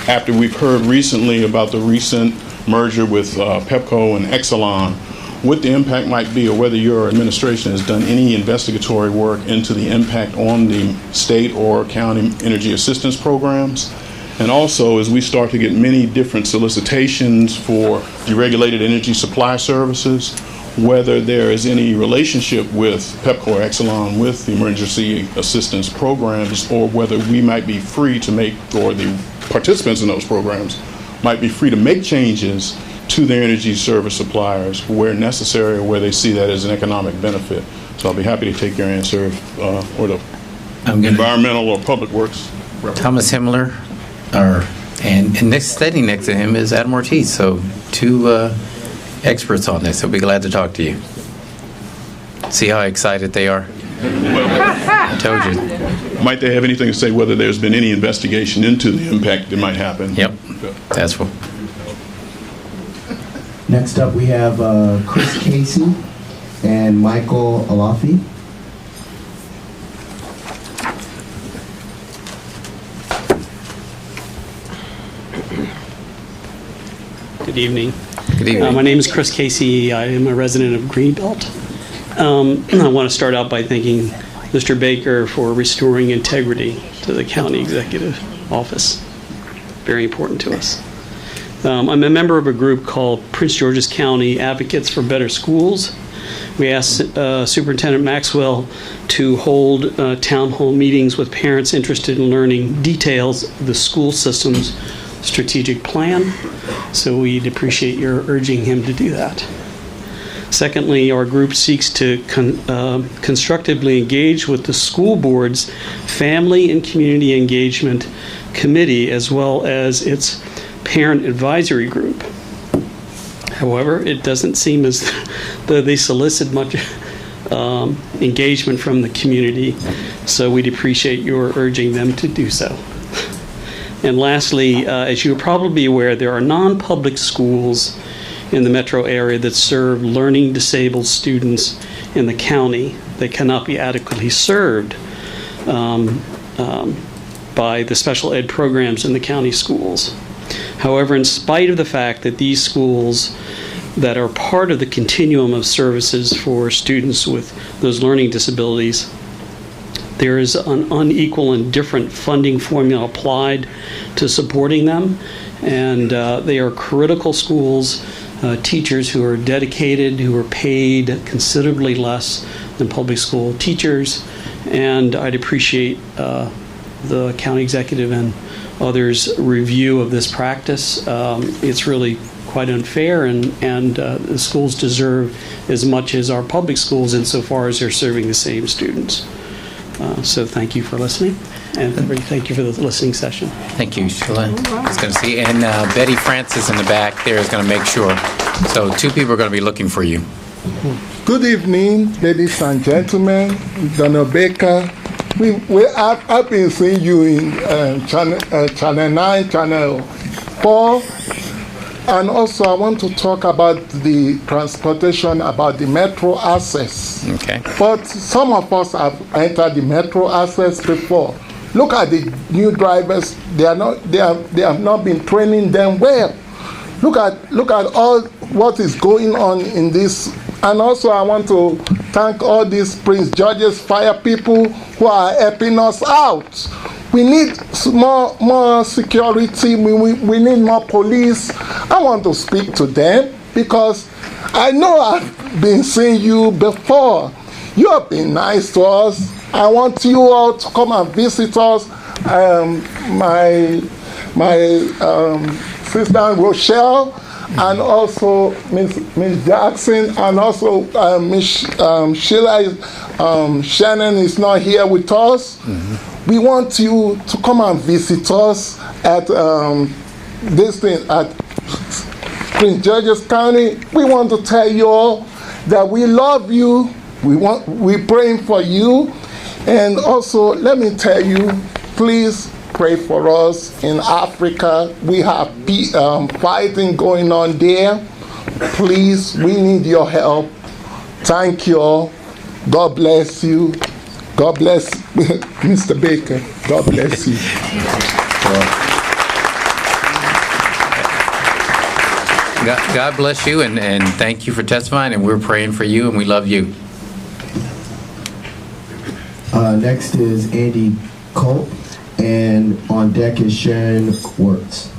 after we've heard recently about the recent merger with Pepco and Exelon, what the impact might be, or whether your administration has done any investigatory work into the impact on the state or county energy assistance programs. And also, as we start to get many different solicitations for deregulated energy supply services, whether there is any relationship with Pepco or Exelon with the emergency assistance programs, or whether we might be free to make, or the participants in those programs might be free to make changes to their energy service suppliers where necessary or where they see that as an economic benefit. So I'll be happy to take your answer or the environmental or public works.
Thomas Himmler, and standing next to him is Adam Ortiz. So two experts on this. I'll be glad to talk to you. See how excited they are? I told you.
Might they have anything to say whether there's been any investigation into the impact that might happen?
Yep. That's what.
Next up, we have Chris Casey and Michael Alafi.
Good evening.
Good evening.
My name is Chris Casey. I am a resident of Greenbelt. I want to start out by thanking Mr. Baker for restoring integrity to the county executive office. Very important to us. I'm a member of a group called Prince George's County Advocates for Better Schools. We asked Superintendent Maxwell to hold town hall meetings with parents interested in learning details of the school system's strategic plan. So we'd appreciate your urging him to do that. Secondly, our group seeks to constructively engage with the school board's Family and Community Engagement Committee, as well as its parent advisory group. However, it doesn't seem as though they solicit much engagement from the community, so we'd appreciate your urging them to do so. And lastly, as you're probably aware, there are non-public schools in the metro area that serve learning disabled students in the county that cannot be adequately served by the special ed programs in the county schools. However, in spite of the fact that these schools that are part of the continuum of services for students with those learning disabilities, there is an unequal and different funding formula applied to supporting them, and they are critical schools, teachers who are dedicated, who are paid considerably less than public school teachers, and I'd appreciate the county executive and others' review of this practice. It's really quite unfair, and the schools deserve as much as our public schools insofar as they're serving the same students. So thank you for listening, and thank you for the listening session.
Thank you, Sheila. I was going to see, and Betty Francis in the back there is going to make sure. So two people are going to be looking for you.
Good evening, ladies and gentlemen. Donald Baker. I've been seeing you in Channel 9, Channel 4. And also, I want to talk about the transportation, about the metro access.
Okay.
But some of us have entered the metro access before. Look at the new drivers; they have not been training them well. Look at all what is going on in this. And also, I want to thank all these Prince George's fire people who are helping us out. We need more security. We need more police. I want to speak to them because I know I've been seeing you before. You have been nice to us. I want you all to come and visit us. My sister Rochelle, and also Miss Jackson, and also Miss Sheila. Shannon is not here with us. Mm-hmm. We want you to come and visit us at at Prince George's County. We want to tell you all that we love you We're praying for you. And also, let me tell you, please pray for us in Africa. We have fighting going on there. Please, we need your help. Thank you all. God bless you. God bless Mr. Baker. God bless you.
God bless you, and thank you for testifying, and we're praying for you, and we love you.
Next is Andy Culp, and on deck is Sharon Wirtz.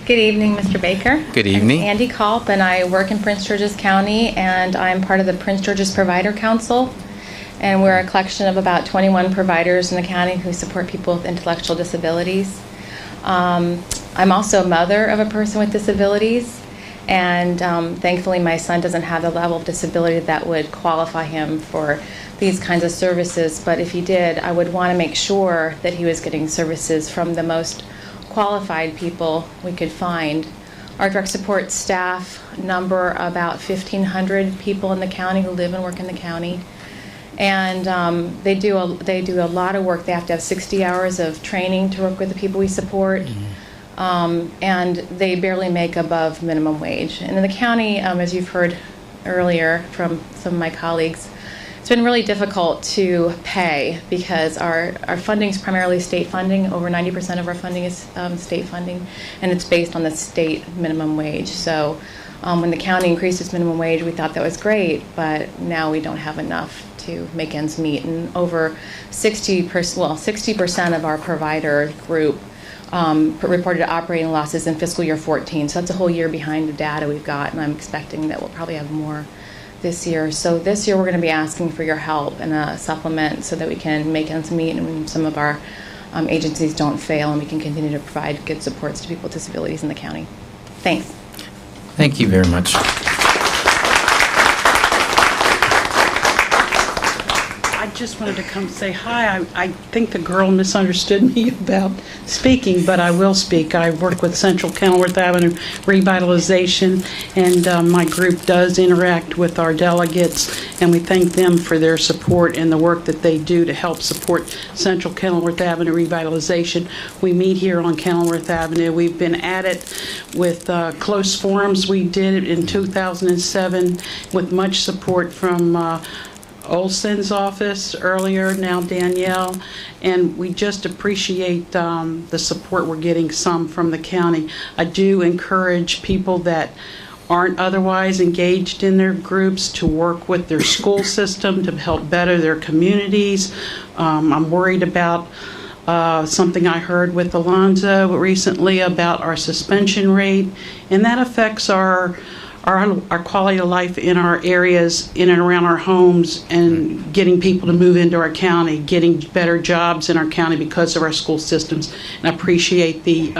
Good evening, Mr. Baker.
Good evening.
I'm Andy Culp, and I work in Prince George's County, and I'm part of the Prince George's Provider Council. And we're a collection of about 21 providers in the county who support people with intellectual disabilities. I'm also a mother of a person with disabilities, and thankfully my son doesn't have the level of disability that would qualify him for these kinds of services. But if he did, I would want to make sure that he was getting services from the most qualified people we could find. Our direct support staff number about 1,500 people in the county who live and work in the county, and they do a lot of work. They have to have 60 hours of training to work with the people we support, and they barely make above minimum wage. And in the county, as you've heard earlier from some of my colleagues, it's been really difficult to pay because our funding is primarily state funding. Over 90% of our funding is state funding, and it's based on the state minimum wage. So when the county increased its minimum wage, we thought that was great, but now we don't have enough to make ends meet. And over 60% of our provider group reported operating losses in fiscal year 14. So that's a whole year behind the data we've got, and I'm expecting that we'll probably have more this year. So this year we're going to be asking for your help and a supplement so that we can make ends meet and some of our agencies don't fail, and we can continue to provide good supports to people with disabilities in the county. Thanks.
Thank you very much.
I just wanted to come say hi. I think the girl misunderstood me about speaking, but I will speak. I work with Central Kenilworth Avenue Revitalization, and my group does interact with our delegates, and we thank them for their support and the work that they do to help support Central Kenilworth Avenue Revitalization. We meet here on Kenilworth Avenue. We've been at it with close forums. We did it in 2007 with much support from Olson's office earlier, now Danielle, and we just appreciate the support we're getting some from the county. I do encourage people that aren't otherwise engaged in their groups to work with their school system to help better their communities. I'm worried about something I heard with Alonzo recently about our suspension rate, and that affects our quality of life in our areas, in and around our homes, and getting people to move into our county, getting better jobs in our county because of our school systems. And I appreciate the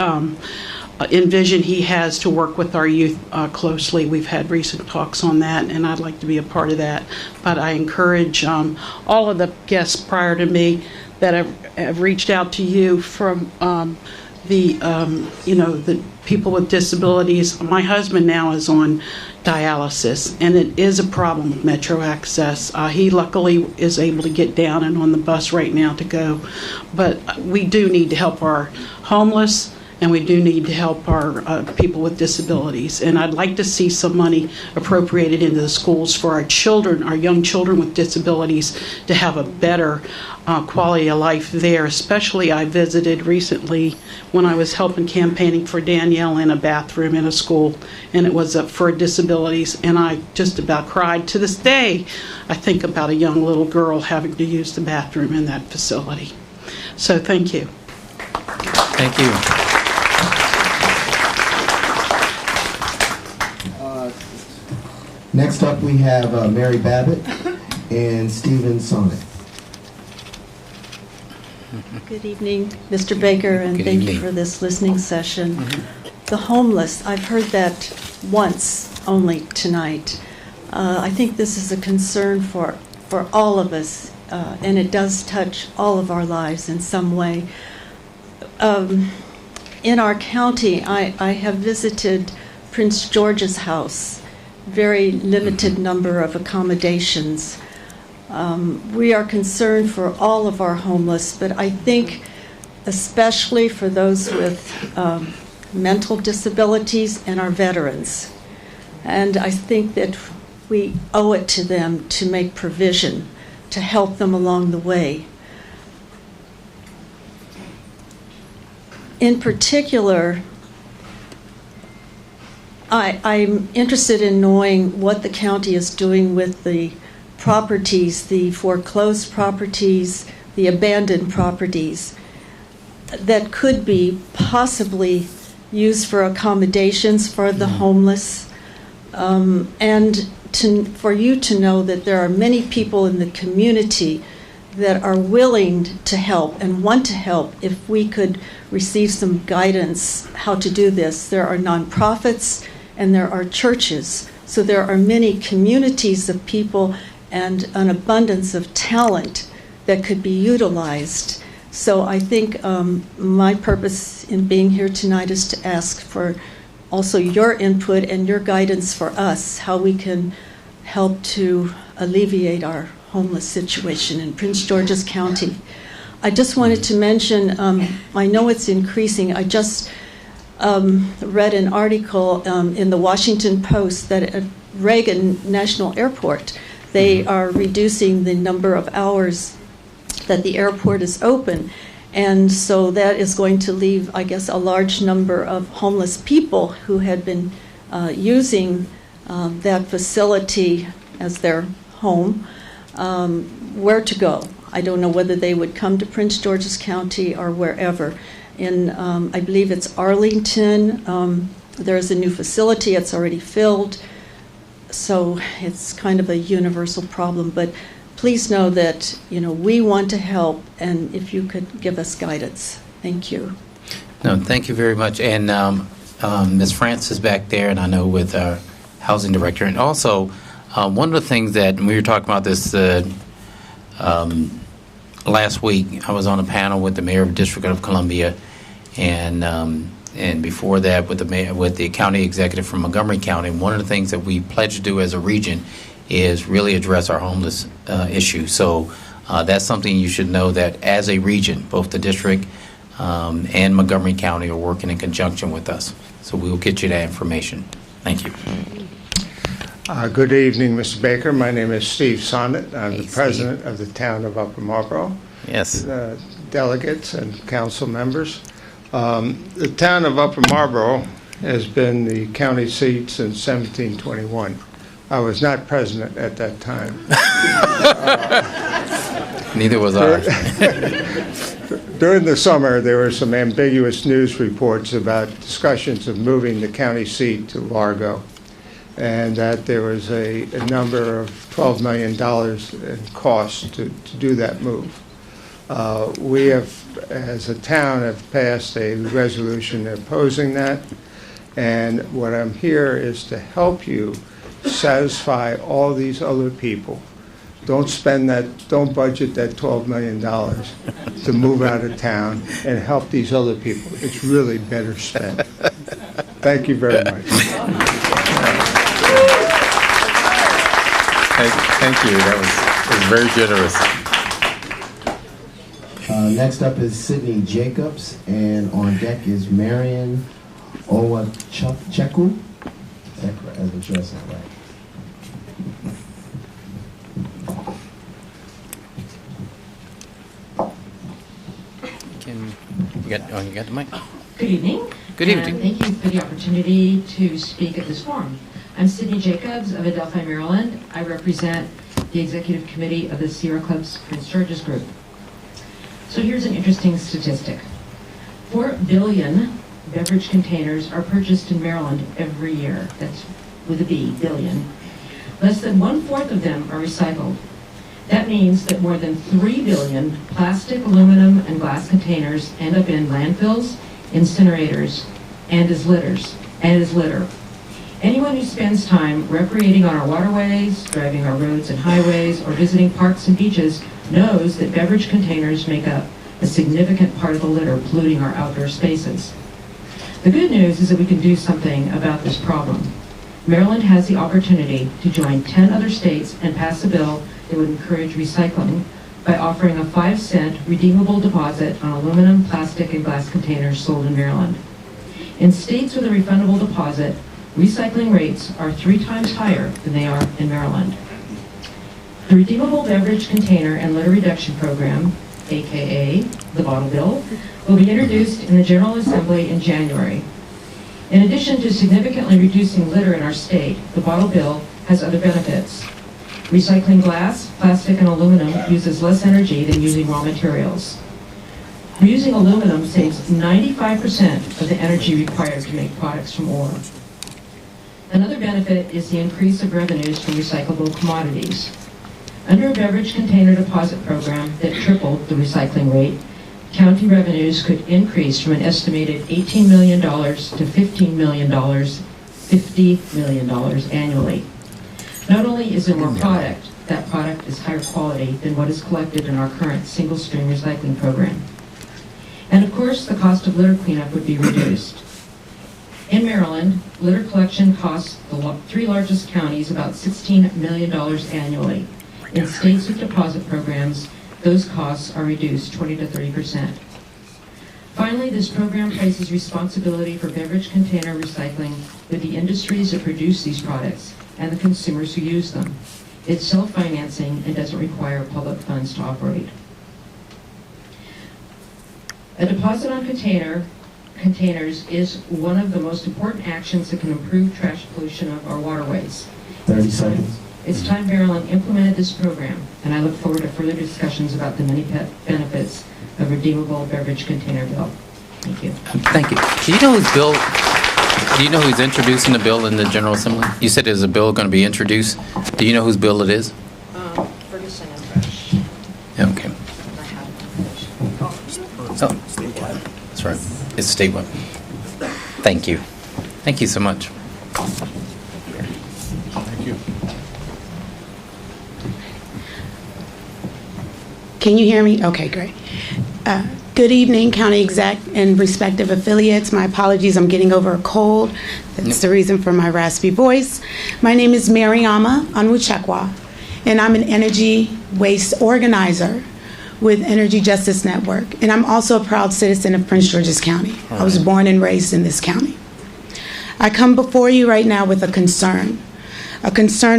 envision he has to work with our youth closely. We've had recent talks on that, and I'd like to be a part of that. But I encourage all of the guests prior to me that have reached out to you from the people with disabilities. My husband now is on dialysis, and it is a problem with Metro Access. He luckily is able to get down and on the bus right now to go. But we do need to help our homeless, and we do need to help our people with disabilities. And I'd like to see some money appropriated into the schools for our children, our young children with disabilities, to have a better quality of life there. Especially, I visited recently when I was helping campaigning for Danielle in a bathroom in a school, and it was for disabilities, and I just about cried. To this day, I think about a young little girl having to use the bathroom in that facility. So thank you.
Thank you.
Next up, we have Mary Babbitt and Stephen Sonnet.
Good evening, Mr. Baker, and thank you for this listening session. The homeless, I've heard that once only tonight. I think this is a concern for all of us, and it does touch all of our lives in some way. In our county, I have visited Prince George's house, very limited number of accommodations. We are concerned for all of our homeless, but I think especially for those with mental disabilities and our veterans. And I think that we owe it to them to make provision to help them along the way. In particular, I'm interested in knowing what the county is doing with the properties, the foreclosed properties, the abandoned properties that could be possibly used for accommodations for the homeless, and for you to know that there are many people in the community that are willing to help and want to help if we could receive some guidance how to do this. There are nonprofits and there are churches. So there are many communities of people and an abundance of talent that could be utilized. So I think my purpose in being here tonight is to ask for also your input and your guidance for us, how we can help to alleviate our homeless situation in Prince George's County. I just wanted to mention, I know it's increasing. I just read an article in the Washington Post that at Reagan National Airport, they are reducing the number of hours that the airport is open. And so that is going to leave, I guess, a large number of homeless people who had been using that facility as their home, where to go. I don't know whether they would come to Prince George's County or wherever. In, I believe it's Arlington, there's a new facility, it's already filled. So it's kind of a universal problem, but please know that, we want to help, and if you could give us guidance. Thank you.
No, thank you very much. And Ms. France is back there, and I know with our housing director. And also, one of the things that we were talking about this last week, I was on a panel with the mayor of the District of Columbia, and before that with the county executive from Montgomery County. One of the things that we pledged to do as a region is really address our homeless issue. So that's something you should know, that as a region, both the district and Montgomery County are working in conjunction with us. So we will get you that information. Thank you.
Good evening, Mr. Baker. My name is Steve Sonnet. I'm the president of the town of Upper Marlboro.
Yes.
Delegates and council members. The town of Upper Marlboro has been the county seat since 1721. I was not president at that time.
Neither was I.
During the summer, there were some ambiguous news reports about discussions of moving the county seat to Largo, and that there was a number of $12 million in cost to do that move. We have, as a town, have passed a resolution opposing that, and what I'm here is to help you satisfy all these other people. Don't budget that $12 million to move out of town and help these other people. It's really better spent. Thank you very much.
Thank you. That was very generous.
Next up is Sydney Jacobs, and on deck is Marion Owachukwu. Is that correct? I'm sure that's not right.
You got the mic?
Good evening.
Good evening.
Thank you for the opportunity to speak at this forum. I'm Sydney Jacobs of Adelphi, Maryland. I represent the executive committee of the Sierra Club's Prince George's Group. So here's an interesting statistic. 4 billion beverage containers are purchased in Maryland every year. That's with a B, billion. Less than 1/4 of them are recycled. That means that more than 3 billion plastic, aluminum, and glass containers end up in landfills, incinerators, and as litter. Anyone who spends time recreating on our waterways, driving our roads and highways, or visiting parks and beaches knows that beverage containers make up a significant part of the litter polluting our outdoor spaces. The good news is that we can do something about this problem. Maryland has the opportunity to join 10 other states and pass a bill that would encourage recycling by offering a 5-cent redeemable deposit on aluminum, plastic, and glass containers sold in Maryland. In states with a refundable deposit, recycling rates are 3 times higher than they are in Maryland. The Redeemable Beverage Container and Litter Reduction Program, aka the Bottle Bill, will be introduced in the General Assembly in January. In addition to significantly reducing litter in our state, the Bottle Bill has other benefits. Recycling glass, plastic, and aluminum uses less energy than using raw materials. Reusing aluminum saves 95% of the energy required to make products from ore. Another benefit is the increase of revenues from recyclable commodities. Under a beverage container deposit program that tripled the recycling rate, county revenues could increase from an estimated $18 million to $50 million annually. Not only is there more product, that product is higher quality than what is collected in our current single-stream recycling program. And of course, the cost of litter cleanup would be reduced. In Maryland, litter collection costs the 3 largest counties about $16 million annually. In states with deposit programs, those costs are reduced 20 to 30%. Finally, this program places responsibility for beverage container recycling with the industries that produce these products and the consumers who use them. It's self-financing and doesn't require public funds to operate. A deposit on containers is one of the most important actions that can improve trash pollution of our waterways.
30 seconds.
It's time Maryland implemented this program, and I look forward to further discussions about the many benefits of redeemable beverage container bill. Thank you.
Thank you. Do you know who's introducing the bill in the General Assembly? You said there's a bill going to be introduced. Do you know whose bill it is?
Ferguson and Fresh.
Okay. Oh, that's right. It's a state one. Thank you. Thank you so much.
Thank you.
Can you hear me? Okay, great. Good evening, County Exec and respective affiliates. My apologies, I'm getting over a cold. That's the reason for my raspy voice. My name is Mariama Onwuchekwa, and I'm an energy waste organizer with Energy Justice Network, and I'm also a proud citizen of Prince George's County. I was born and raised in this county. I come before you right now with a concern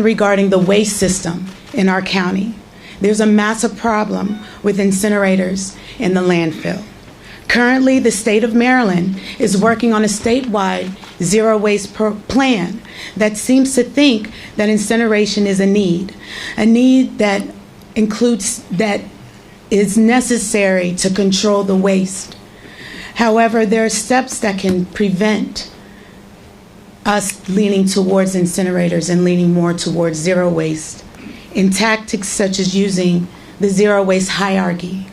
regarding the waste system in our county. There's a massive problem with incinerators in the landfill. Currently, the state of Maryland is working on a statewide zero waste plan that seems to think that incineration is a need that is necessary to control the waste. However, there are steps that can prevent us leaning towards incinerators and leaning more towards zero waste in tactics such as using the zero waste hierarchy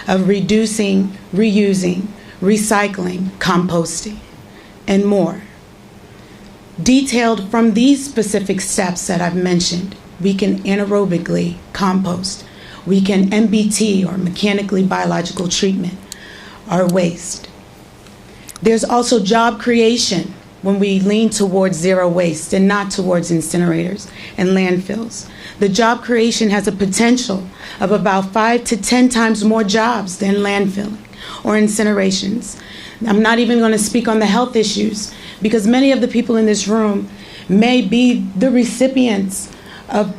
of reducing, reusing, recycling, composting, and more. Detailed from these specific steps that I've mentioned, we can anaerobically compost, we can MBT or mechanically biological treatment our waste. There's also job creation when we lean towards zero waste and not towards incinerators and landfills. The job creation has a potential of about 5 to 10 times more jobs than landfilling or incinerations. I'm not even going to speak on the health issues because many of the people in this room may be the recipients of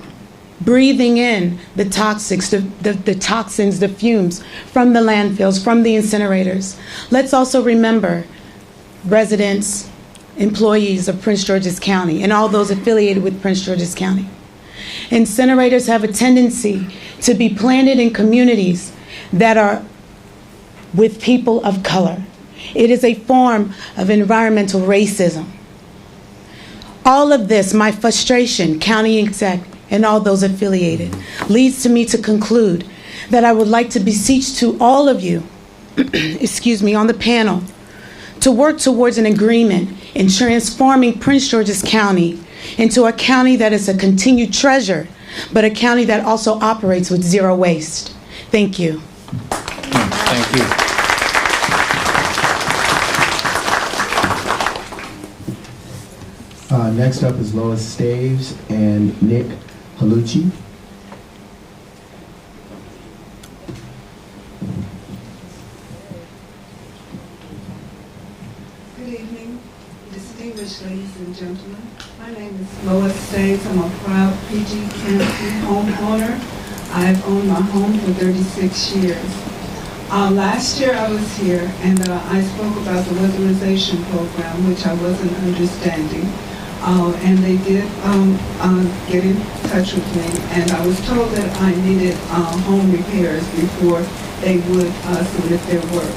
breathing in the toxics, the toxins, the fumes from the landfills, from the incinerators. Let's also remember residents, employees of Prince George's County, and all those affiliated with Prince George's County. Incinerators have a tendency to be planted in communities that are with people of color. It is a form of environmental racism. All of this, my frustration, county exec, and all those affiliated, leads to me to conclude that I would like to beseech to all of you, excuse me, on the panel, to work towards an agreement in transforming Prince George's County into a county that is a continued treasure, but a county that also operates with zero waste. Thank you.
Thank you.
Next up is Lois Staves and Nick Halucci.
Good evening, distinguished ladies and gentlemen. My name is Lois Staves. I'm a proud PG County homeowner. I've owned my home for 36 years. Last year I was here and I spoke about the weatherization program, which I wasn't understanding. And they did get in touch with me, and I was told that I needed home repairs before they would submit their work.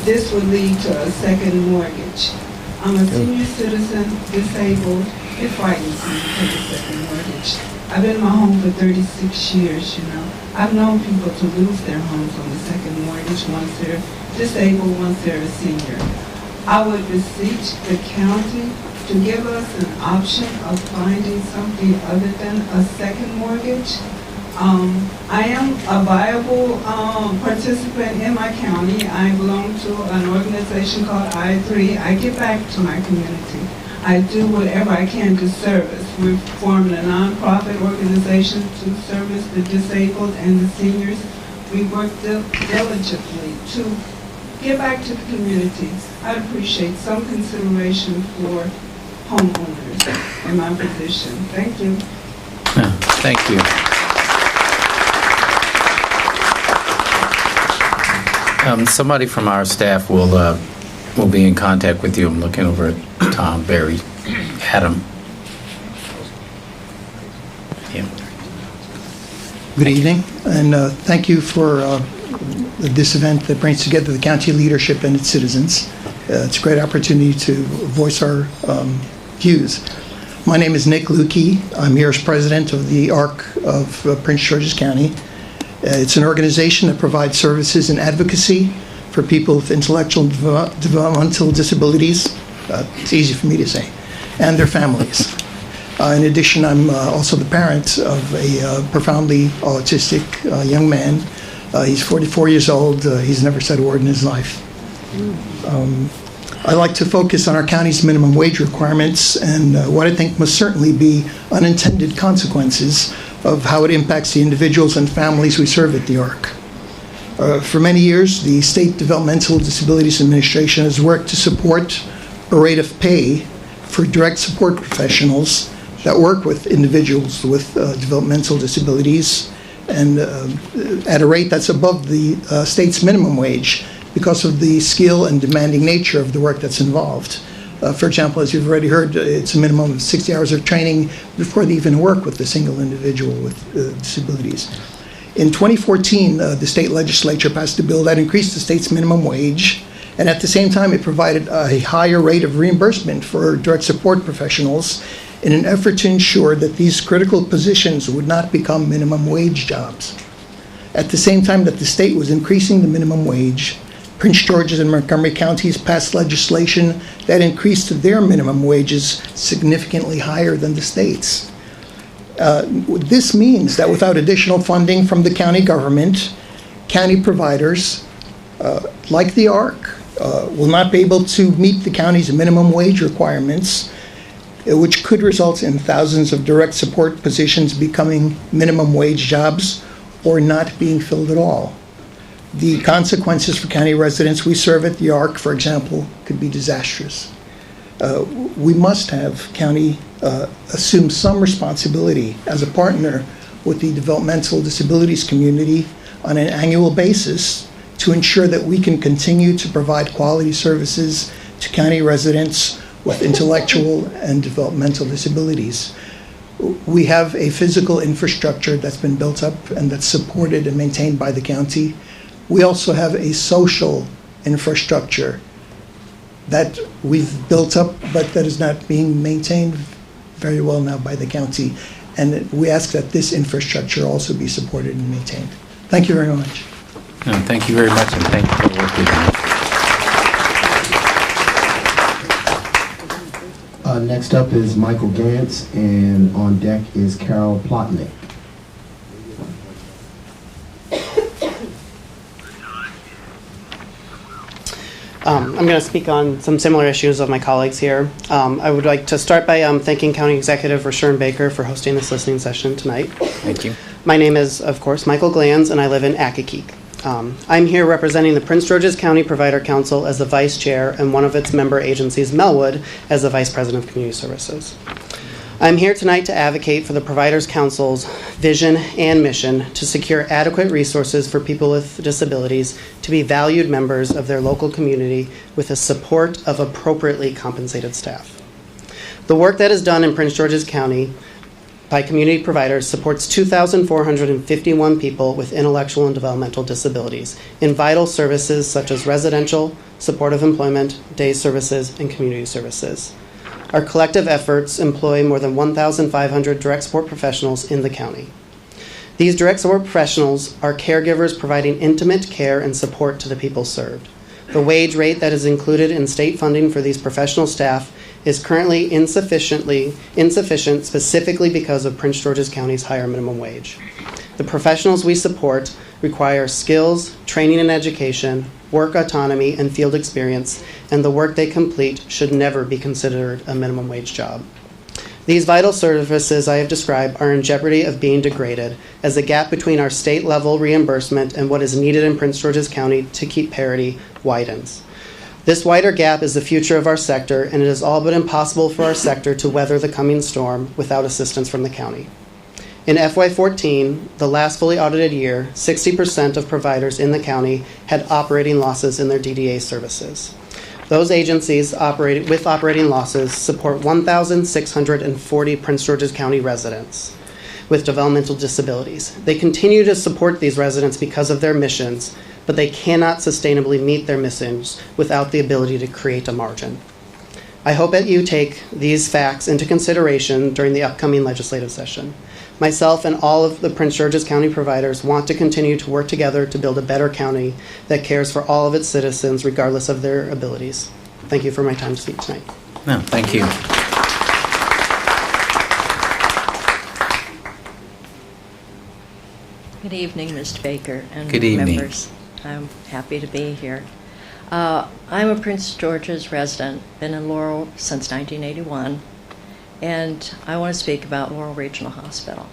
This would lead to a second mortgage. I'm a senior citizen, disabled. It frightens me to take a second mortgage. I've been in my home for 36 years, you know. I've known people to lose their homes on the second mortgage once they're disabled, once they're a senior. I would beseech the county to give us an option of finding something other than a second mortgage. I am a viable participant in my county. I belong to an organization called I3. I give back to my community. I do whatever I can to service. We've formed a nonprofit organization to service the disabled and the seniors. We work diligently to give back to the community. I'd appreciate some consideration for homeowners in my position. Thank you.
Thank you. Somebody from our staff will be in contact with you. I'm looking over at Tom, Barry, Adam. Yeah.
Good evening, and thank you for this event that brings together the county leadership and its citizens. It's a great opportunity to voice our views. My name is Nick Lukey. I'm here as president of the ARC of Prince George's County. It's an organization that provides services and advocacy for people with intellectual and developmental disabilities. It's easy for me to say, and their families. In addition, I'm also the parent of a profoundly autistic young man. He's 44 years old. He's never said a word in his life. I like to focus on our county's minimum wage requirements and what I think must certainly be unintended consequences of how it impacts the individuals and families we serve at the ARC. For many years, the State Developmental Disabilities Administration has worked to support a rate of pay for direct support professionals that work with individuals with developmental disabilities, and at a rate that's above the state's minimum wage because of the skill and demanding nature of the work that's involved. For example, as you've already heard, it's a minimum of 60 hours of training before they even work with a single individual with disabilities. In 2014, the state legislature passed a bill that increased the state's minimum wage, and at the same time it provided a higher rate of reimbursement for direct support professionals in an effort to ensure that these critical positions would not become minimum wage jobs. At the same time that the state was increasing the minimum wage, Prince George's and Montgomery counties passed legislation that increased their minimum wages significantly higher than the state's. This means that without additional funding from the county government, county providers, like the ARC, will not be able to meet the county's minimum wage requirements, which could result in thousands of direct support positions becoming minimum wage jobs or not being filled at all. The consequences for county residents we serve at the ARC, for example, could be disastrous. We must have county assume some responsibility as a partner with the developmental disabilities community on an annual basis to ensure that we can continue to provide quality services to county residents with intellectual and developmental disabilities. We have a physical infrastructure that's been built up and that's supported and maintained by the county. We also have a social infrastructure that we've built up, but that is not being maintained very well now by the county. And we ask that this infrastructure also be supported and maintained. Thank you very much.
No, thank you very much, and thank you for the work you're doing.
Next up is Michael Gantz, and on deck is Carol Plotnick.
I'm going to speak on some similar issues of my colleagues here. I would like to start by thanking County Executive Rashawn Baker for hosting this listening session tonight.
Thank you.
My name is, of course, Michael Glanz, and I live in Accokeek. I'm here representing the Prince George's County Provider Council as the Vice Chair and one of its member agencies, Melwood, as the Vice President of Community Services. I'm here tonight to advocate for the Providers Council's vision and mission to secure adequate resources for people with disabilities to be valued members of their local community with the support of appropriately compensated staff. The work that is done in Prince George's County by community providers supports 2,451 people with intellectual and developmental disabilities in vital services such as residential, supportive employment, day services, and community services. Our collective efforts employ more than 1,500 direct support professionals in the county. These direct support professionals are caregivers providing intimate care and support to the people served. The wage rate that is included in state funding for these professional staff is currently insufficient specifically because of Prince George's County's higher minimum wage. The professionals we support require skills, training and education, work autonomy, and field experience, and the work they complete should never be considered a minimum wage job. These vital services I have described are in jeopardy of being degraded as the gap between our state-level reimbursement and what is needed in Prince George's County to keep parity widens. This wider gap is the future of our sector, and it is all but impossible for our sector to weather the coming storm without assistance from the county. In FY14, the last fully audited year, 60% of providers in the county had operating losses in their DDA services. Those agencies with operating losses support 1,640 Prince George's County residents with developmental disabilities. They continue to support these residents because of their missions, but they cannot sustainably meet their missions without the ability to create a margin. I hope that you take these facts into consideration during the upcoming legislative session. Myself and all of the Prince George's County providers want to continue to work together to build a better county that cares for all of its citizens regardless of their abilities. Thank you for my time to speak tonight.
No, thank you.
Good evening, Mr. Baker and
Good evening.
members. I'm happy to be here. I'm a Prince George's resident, been in Laurel since 1981, and I want to speak about Laurel Regional Hospital.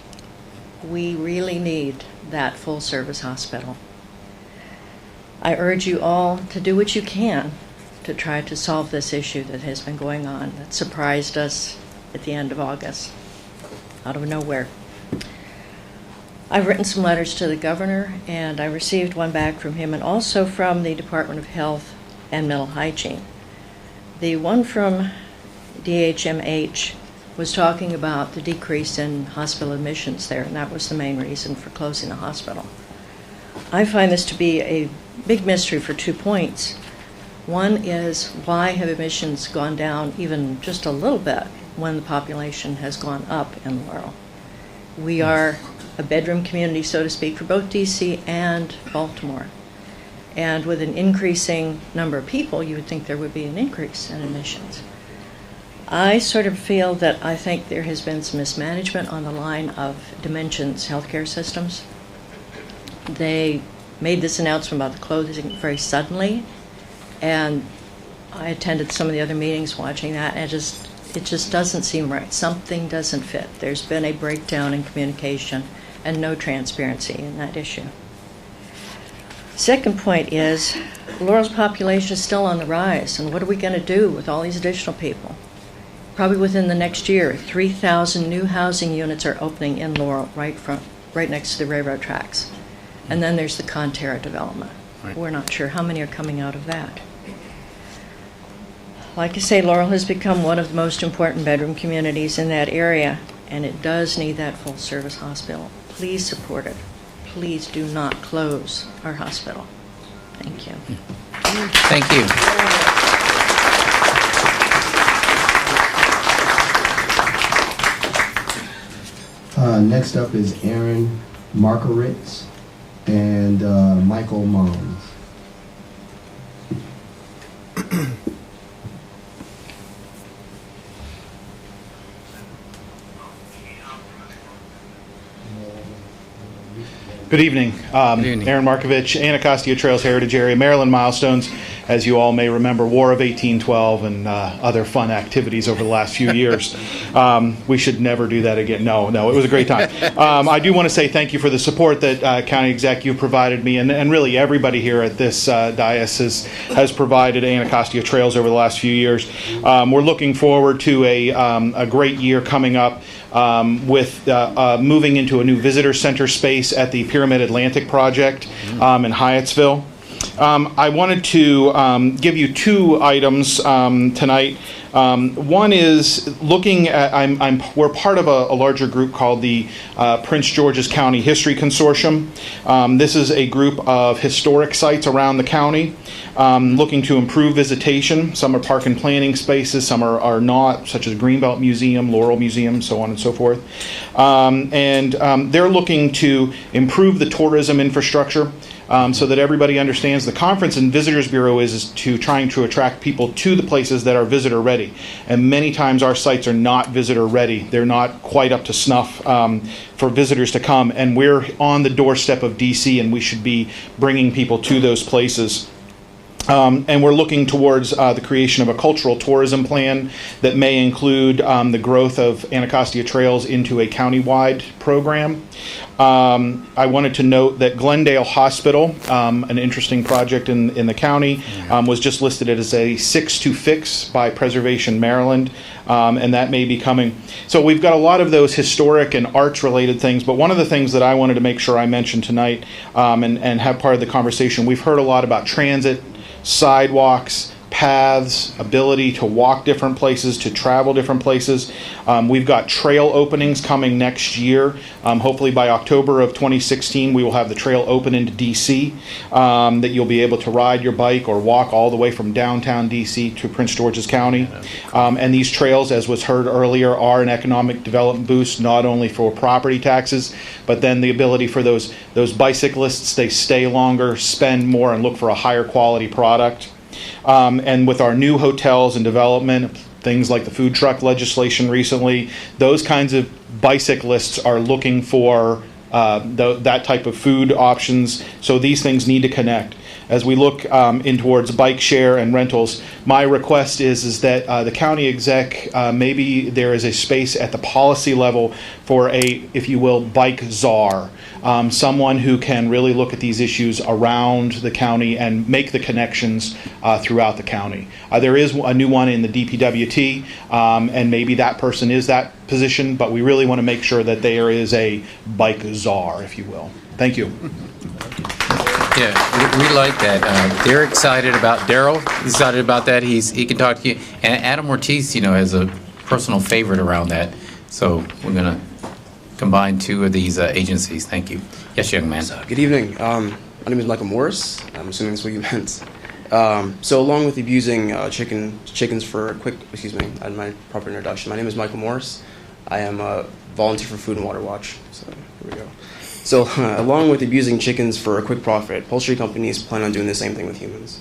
We really need that full-service hospital. I urge you all to do what you can to try to solve this issue that has been going on, that surprised us at the end of August, out of nowhere. I've written some letters to the governor, and I received one back from him and also from the Department of Health and Mental Hygiene. The one from DHMH was talking about the decrease in hospital admissions there, and that was the main reason for closing the hospital. I find this to be a big mystery for 2 points. One is, why have admissions gone down even just a little bit when the population has gone up in Laurel? We are a bedroom community, so to speak, for both DC and Baltimore. And with an increasing number of people, you would think there would be an increase in admissions. I sort of feel that I think there has been some mismanagement on the line of Dimensions healthcare systems. They made this announcement about the closing very suddenly, and I attended some of the other meetings watching that, and it just doesn't seem right. Something doesn't fit. There's been a breakdown in communication and no transparency in that issue. Second point is, Laurel's population is still on the rise, and what are we going to do with all these additional people? Probably within the next year, 3,000 new housing units are opening in Laurel, right next to the railroad tracks. And then there's the Conterra development. Right. We're not sure how many are coming out of that. Like I say, Laurel has become one of the most important bedroom communities in that area, and it does need that full-service hospital. Please support it. Please do not close our hospital. Thank you.
Thank you.
Next up is Aaron Markowitz and Michael Moms.
Good evening. Aaron Markovich, Anacostia Trails Heritage Area, Maryland Milestones.
as you all may remember, War of 1812 and other fun activities over the last few years. We should never do that again. No, it was a great time. I do want to say thank you for the support that County Exec, you provided me, and really everybody here at this diocese has provided Anacostia Trails over the last few years. We're looking forward to a great year coming up with moving into a new visitor center space at the Pyramid Atlantic project in Hyattsville. I wanted to give you two items tonight. One is looking at, we're part of a larger group called the Prince George's County History Consortium. This is a group of historic sites around the county looking to improve visitation. Some are park and planning spaces, some are not, such as Greenbelt Museum, Laurel Museum, so on and so forth. They're looking to improve the tourism infrastructure so that everybody understands the Conference and Visitors Bureau is trying to attract people to the places that are visitor ready. And many times our sites are not visitor ready. They're not quite up to snuff for visitors to come. And we're on the doorstep of DC, and we should be bringing people to those places. And we're looking towards the creation of a cultural tourism plan that may include the growth of Anacostia Trails into a countywide program. I wanted to note that Glendale Hospital, an interesting project in the county, was just listed as a 6 to fix by Preservation Maryland, and that may be coming. So we've got a lot of those historic and arts-related things, but one of the things that I wanted to make sure I mentioned tonight and have part of the conversation, we've heard a lot about transit, sidewalks, paths, ability to walk different places, to travel different places. We've got trail openings coming next year. Hopefully by October of 2016, we will have the trail open into DC that you'll be able to ride your bike or walk all the way from downtown DC to Prince George's County. And these trails, as was heard earlier, are an economic development boost, not only for property taxes, but then the ability for those bicyclists, they stay longer, spend more, and look for a higher quality product. And with our new hotels and development, things like the food truck legislation recently, those kinds of bicyclists are looking for that type of food options. So these things need to connect. As we look in towards bike share and rentals, my request is that the county exec, maybe there is a space at the policy level for a, if you will, bike czar. Someone who can really look at these issues around the county and make the connections throughout the county. There is a new one in the DPWT, and maybe that person is that position, but we really want to make sure that there is a bike czar, if you will. Thank you.
Yeah, we like that. They're excited about Daryl. He's excited about that. He can talk to you. And Adam Ortiz, has a personal favorite around that. So we're going to combine two of these agencies. Thank you. Yes, young man.
Good evening. My name is Michael Morris. I'm assuming that's what you meant. So along with abusing chickens for a quick, my proper introduction. My name is Michael Morris. I am a volunteer for Food and Water Watch. So here we go. So along with abusing chickens for a quick profit, poultry companies plan on doing the same thing with humans.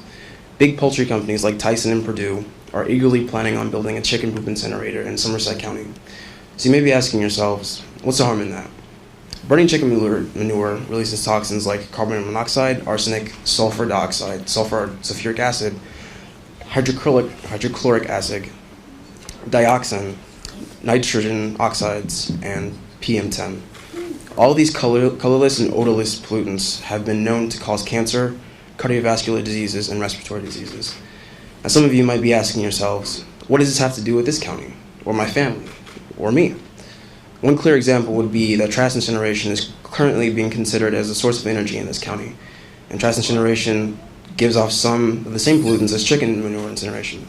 Big poultry companies like Tyson and Purdue are eagerly planning on building a chicken poop incinerator in Somerset County. So you may be asking yourselves, what's the harm in that? Burning chicken manure releases toxins like carbon monoxide, arsenic, sulfur dioxide, sulfuric acid, hydrochloric acid, dioxin, nitrogen oxides, and PM10. All these colorless and odorless pollutants have been known to cause cancer, cardiovascular diseases, and respiratory diseases. Now, some of you might be asking yourselves, what does this have to do with this county, or my family, or me? One clear example would be that trash incineration is currently being considered as a source of energy in this county, and trash incineration gives off some of the same pollutants as chicken manure incineration.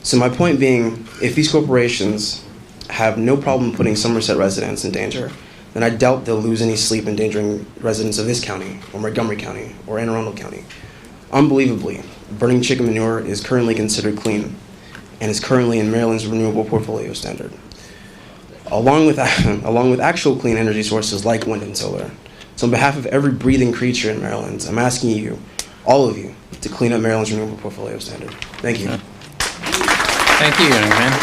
So my point being, if these corporations have no problem putting Somerset residents in danger, then I doubt they'll lose any sleep endangering residents of this county, or Montgomery County, or Anne Arundel County. Unbelievably, burning chicken manure is currently considered clean, and is currently in Maryland's renewable portfolio standard, along with actual clean energy sources like wind and solar. So on behalf of every breathing creature in Maryland, I'm asking you, all of you, to clean up Maryland's renewable portfolio standard. Thank you.
Thank you, young man.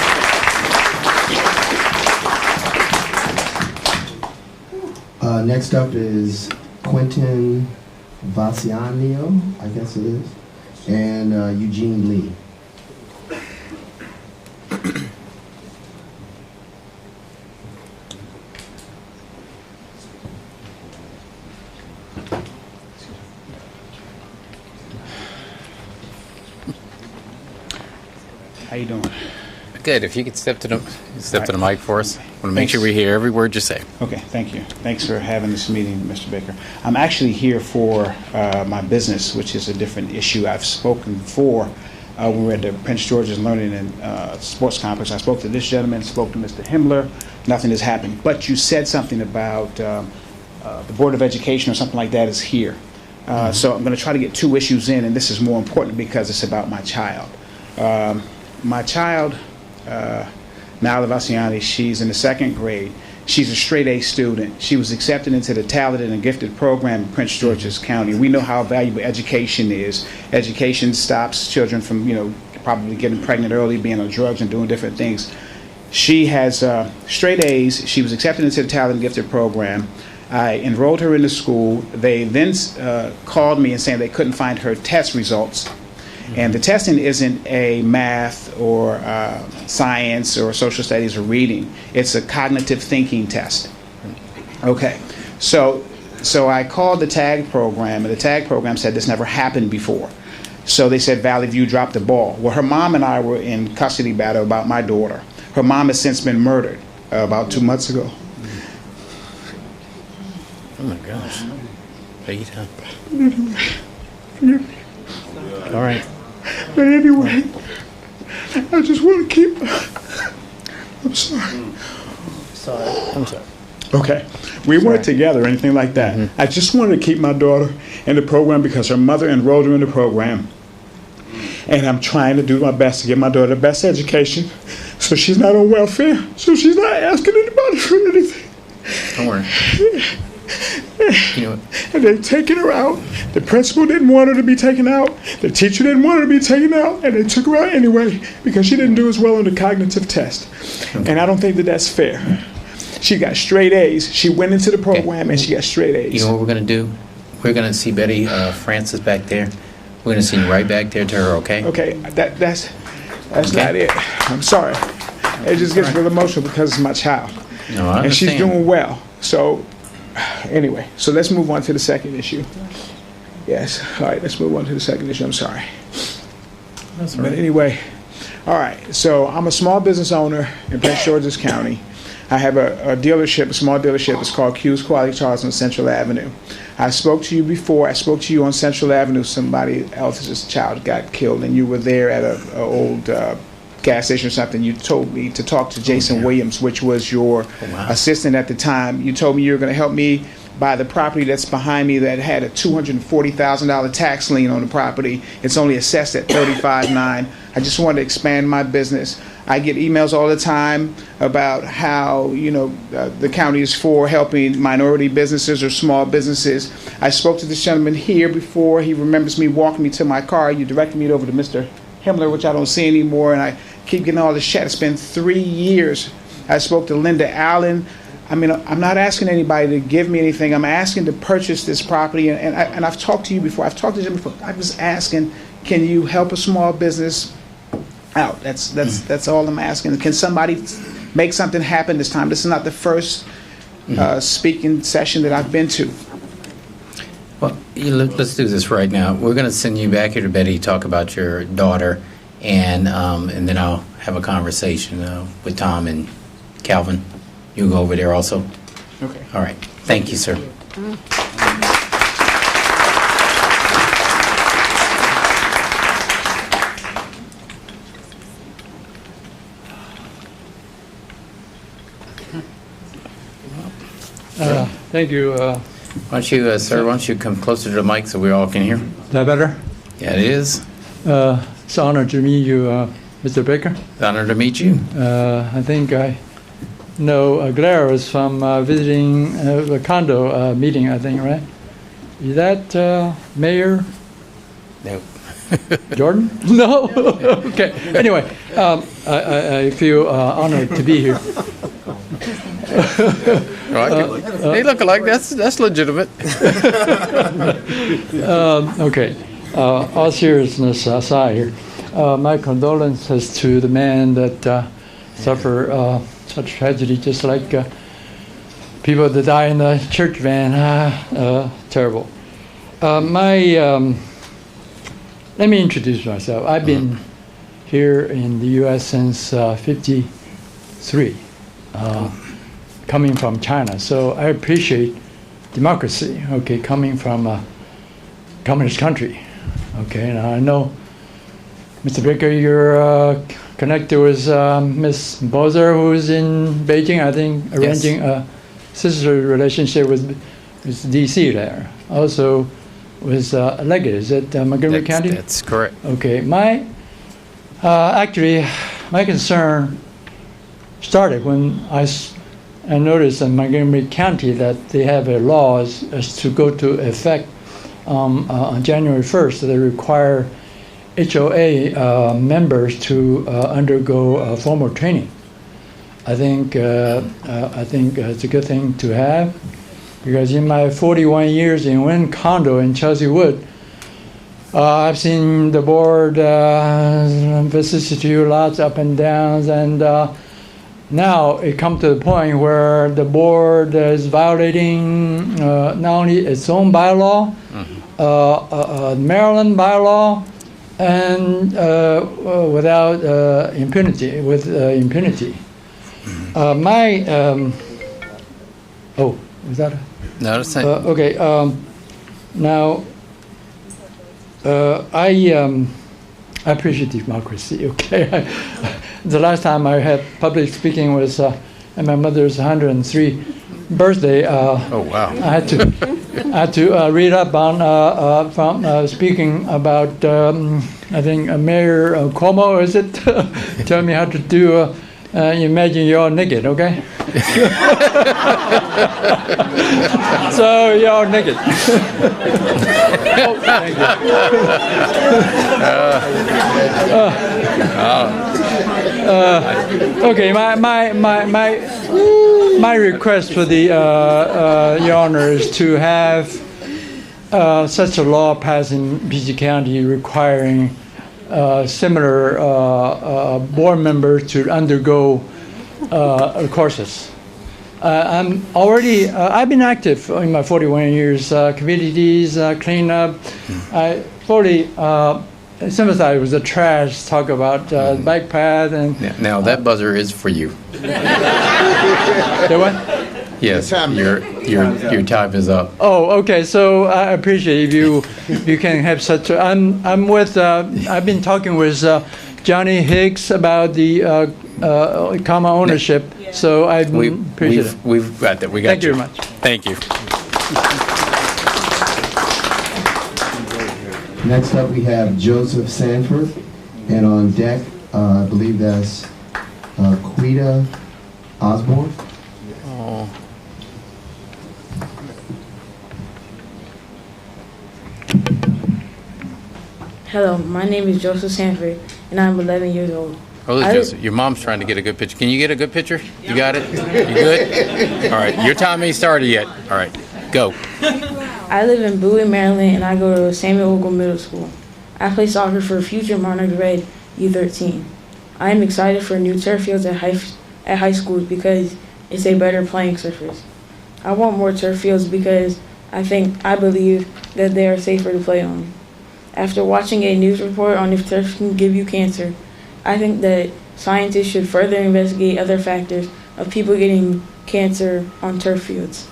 Next up is Quentin Vaciano, I guess it is. and Eugene Lee.
How you doing?
Good. If you could step to the mic for us. Want to make sure we hear every word you say.
Okay, thank you. Thanks for having this meeting, Mr. Baker. I'm actually here for my business, which is a different issue. I've spoken before when we were at the Prince George's Learning and Sports Complex. I spoke to this gentleman, spoke to Mr. Himmler. Nothing has happened. But you said something about the Board of Education or something like that is here. So I'm going to try to get two issues in, and this is more important because it's about my child. My child, Nala Vassiani, she's in the 2nd grade. She's a straight A student. She was accepted into the Talented and Gifted program in Prince George's County. We know how valuable education is. Education stops children from, probably getting pregnant early, being on drugs and doing different things. She has straight A's. She was accepted into the Talented and Gifted program. I enrolled her in the school. They then called me and saying they couldn't find her test results. And the testing isn't a math or science or social studies or reading. It's a cognitive thinking test. Okay, so I called the TAG program, and the TAG program said this never happened before. So they said, Valley View dropped the ball. Well, her mom and I were in custody battle about my daughter. Her mom has since been murdered about 2 months ago.
Oh my gosh. Peter.
All right.
But anyway, I just want to keep. I'm sorry.
I'm sorry.
Okay. We weren't together or anything like that. I just wanted to keep my daughter in the program because her mother enrolled her in the program. And I'm trying to do my best to give my daughter the best education so she's not on welfare, so she's not asking anybody for anything.
Don't worry.
And they've taken her out. The principal didn't want her to be taken out. The teacher didn't want her to be taken out. And they took her out anyway because she didn't do as well on the cognitive test. And I don't think that that's fair. She got straight A's. She went into the program and she got straight A's.
You know what we're going to do? We're going to see Betty Francis back there. We're going to send you right back there to her, okay?
Okay, that's not it. I'm sorry. It just gets real emotional because it's my child.
No, I understand.
And she's doing well. So anyway, so let's move on to the second issue. Yes. All right, let's move on to the second issue. I'm sorry.
That's all right.
But anyway, all right. So I'm a small business owner in Prince George's County. I have a dealership, a small dealership. It's called Q's Quality Cars on Central Avenue. I spoke to you before. I spoke to you on Central Avenue. Somebody else's child got killed, and you were there at an old gas station or something. You told me to talk to Jason Williams, which was your assistant at the time. You told me you were going to help me buy the property that's behind me that had a $240,000 tax lien on the property. It's only assessed at $35,900. I just wanted to expand my business. I get emails all the time about how, the county is for helping minority businesses or small businesses. I spoke to this gentleman here before. He remembers me walking me to my car. You directed me over to Mr. Himmler, which I don't see anymore, and I keep getting all this chat. It's been 3 years. I spoke to Linda Allen. I mean, I'm not asking anybody to give me anything. I'm asking to purchase this property, and I've talked to you before. I've talked to Jim before. I'm just asking, can you help a small business out? That's all I'm asking. Can somebody make something happen this time? This is not the first speaking session that I've been to.
Well, let's do this right now. We're going to send you back here to Betty, talk about your daughter, and then I'll have a conversation with Tom and Calvin. You go over there also?
Okay.
All right. Thank you, sir.
Thank you.
Why don't you, sir, why don't you come closer to the mic so we all can hear?
Is that better?
Yeah, it is.
It's an honor to meet you, Mr. Baker.
It's an honor to meet you.
I think I know Gladys from visiting the condo meeting, I think, right? Is that Mayor?
No.
Jordan? No? Okay. Anyway, I feel honored to be here.
They look alike. That's legitimate.
Okay. all seriousness aside here, my condolences to the man that suffered such tragedy, just like people that die in the church van. Terrible. Let me introduce myself. I've been here in the U.S. since '53, coming from China. So I appreciate democracy. Okay, coming from a communist country. Okay, now I know, Mr. Baker, you're connected with Ms. Bozer, who's in Beijing, I think, arranging a sister relationship with D.C. there. Also with Leggett, is it Montgomery County?
That's correct.
Okay, actually, my concern started when I noticed in Montgomery County that they have a law as to go to effect on January 1st. So they require HOA members to undergo formal training. I think it's a good thing to have, because in my 41 years in one condo in Chelsea Wood, I've seen the board vicissitude, lots up and downs, and now it comes to the point where the board is violating not only its own bylaw, Maryland bylaw, and without impunity, with impunity. Was that?
No, that's not.
Okay. Now, I appreciate democracy. Okay. The last time I had public speaking was at my mother's 103 birthday.
Oh wow!
I had to read up on from speaking about I think Mayor Cuomo, is it? Tell me how to do. Imagine you're naked, okay? So you're naked. Thank you. Okay, my request for the Your Honor is to have such a law passed in PG County requiring similar board members to undergo courses. I've been active in my 41 years, communities, cleanup. I fully sympathize with the trash, talk about bike path and...
Now that buzzer is for you.
The what?
Yes, your time is up.
Oh, okay. So I appreciate if you can have such. I'm with. I've been talking with Johnny Hicks about the common ownership. So I appreciate it.
We've got that. We got.
Thank you very much.
Thank you.
Next up, we have Joseph Sanford, and on deck, I believe that's Quita Osborne.
Oh.
Hello, my name is Joseph Sanford, and I'm 11 years old.
Oh, Joseph, your mom's trying to get a good picture. Can you get a good picture? You got it? You good? All right, your time ain't started yet. All right, go.
I live in Bowie, Maryland, and I go to Samuel Ogle Middle School. I play soccer for Future Monarch Red U13. I am excited for new turf fields at high schools because it's a better playing surface. I want more turf fields because I believe that they are safer to play on. After watching a news report on if turf can give you cancer, I think that scientists should further investigate other factors of people getting cancer on turf fields.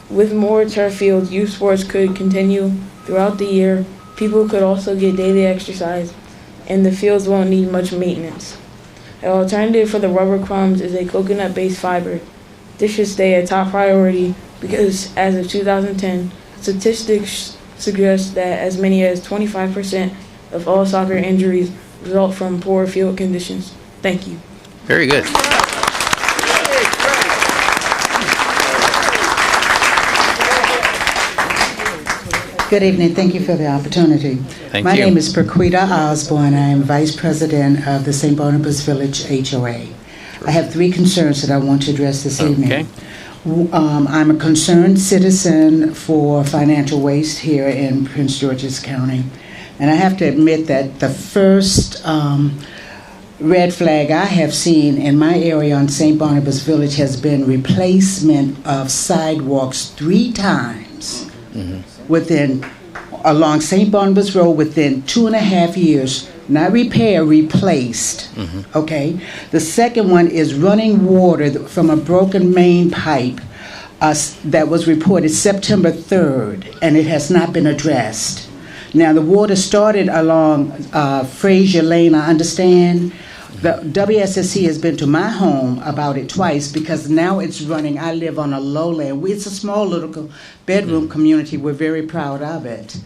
With more turf fields, youth sports could continue throughout the year. People could also get daily exercise, and the fields won't need much maintenance. An alternative for the rubber crumbs is a coconut-based fiber. This should stay a top priority because as of 2010, statistics suggest that as many as 25% of all soccer injuries result from poor field conditions. Thank you.
Very good.
Good evening. Thank you for the opportunity.
Thank
My
you.
name is Perquita Osborne. I am Vice President of the St. Barnabas Village HOA. I have 3 concerns that I want to address this evening. I'm a concerned citizen for financial waste here in Prince George's County. And I have to admit that the first red flag I have seen in my area on St. Barnabas Village has been replacement of sidewalks 3 times along St. Barnabas Road within 2.5 years. Not repair, replaced. Okay? The second one is running water from a broken main pipe that was reported September 3rd, and it has not been addressed. Now, the water started along Fraser Lane, I understand. The WSSC has been to my home about it twice because now it's running. I live on a lowland. It's a small little bedroom community. We're very proud of it.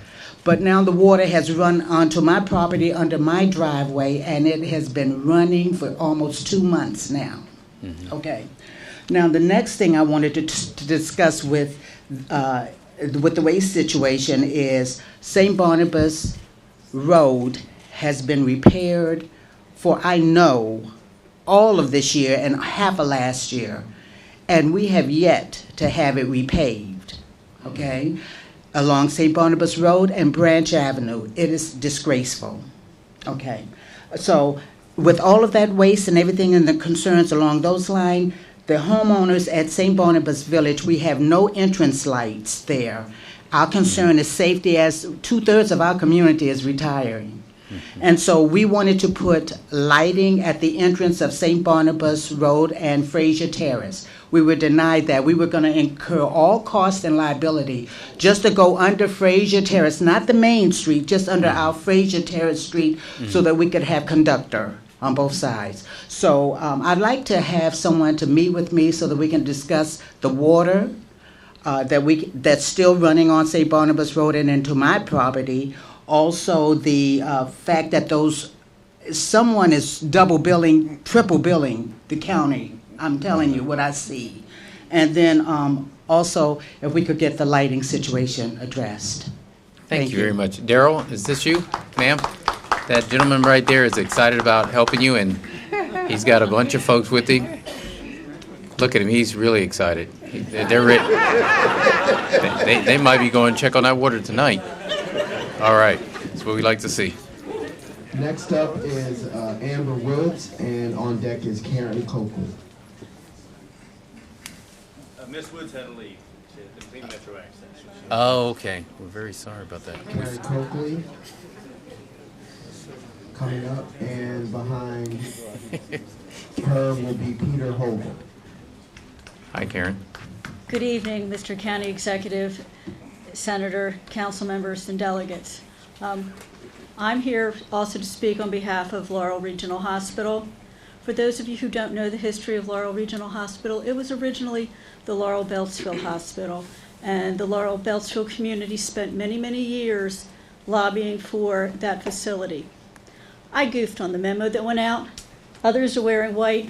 But now the water has run onto my property under my driveway, and it has been running for almost 2 months now. Okay. Now, the next thing I wanted to discuss with the waste situation is St. Barnabas Road has been repaired for, I know, all of this year and half of last year, and we have yet to have it repaved. Okay? Along St. Barnabas Road and Branch Avenue. It is disgraceful. Okay. So with all of that waste and everything and the concerns along those lines, the homeowners at St. Barnabas Village, we have no entrance lights there. Our concern is safety, as 2/3 of our community is retiring. And so we wanted to put lighting at the entrance of St. Barnabas Road and Fraser Terrace. We were denied that. We were going to incur all cost and liability just to go under Fraser Terrace, not the main street, just under our Fraser Terrace street, so that we could have conductor on both sides. So I'd like to have someone to meet with me so that we can discuss the water that's still running on St. Barnabas Road and into my property. Also, the fact that someone is double billing, triple billing the county. I'm telling you what I see. And then also, if we could get the lighting situation addressed.
Thank you very much. Daryl, is this you, ma'am? That gentleman right there is excited about helping you, and he's got a bunch of folks with him. Look at him. He's really excited. They're ready. They might be going to check on that water tonight. All right. That's what we like to see.
Next up is Amber Woods, and on deck is Karen Copeland.
Miss Woods had to leave. She had a complete metro accident.
Oh, okay. We're very sorry about that.
Karen Coakley coming up, and behind her will be Peter Hogle.
Hi, Karen.
Good evening, Mr. County Executive, Senator, council members, and delegates. I'm here also to speak on behalf of Laurel Regional Hospital. For those of you who don't know the history of Laurel Regional Hospital, it was originally the Laurel Beltsville Hospital, and the Laurel Beltsville community spent many, many years lobbying for that facility. I goofed on the memo that went out. Others are wearing white.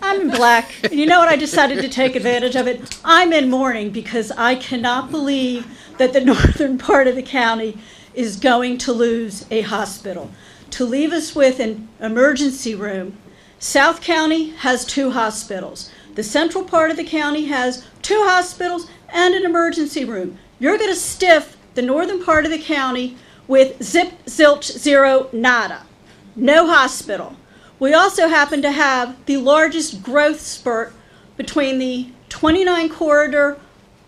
I'm in black. And you know what? I decided to take advantage of it. I'm in mourning because I cannot believe that the northern part of the county is going to lose a hospital. To leave us with an emergency room, South County has 2 hospitals. The central part of the county has 2 hospitals and an emergency room. You're going to stiff the northern part of the county with zip, zilch, zero, nada. No hospital. We also happen to have the largest growth spurt between the 29 corridor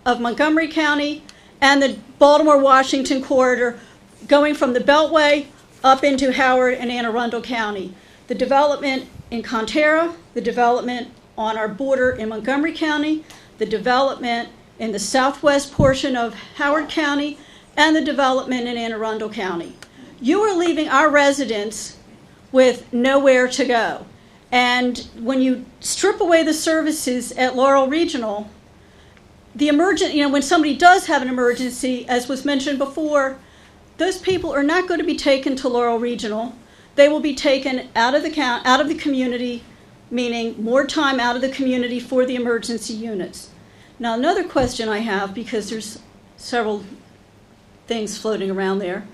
of Montgomery County and the Baltimore-Washington corridor, going from the Beltway up into Howard and Anne Arundel County. The development in Conterra, the development on our border in Montgomery County, the development in the southwest portion of Howard County, and the development in Anne Arundel County. You are leaving our residents with nowhere to go. And when you strip away the services at Laurel Regional, when somebody does have an emergency, as was mentioned before, those people are not going to be taken to Laurel Regional. They will be taken out of the community, meaning more time out of the community for the emergency units. Now, another question I have, because there's several things floating around there.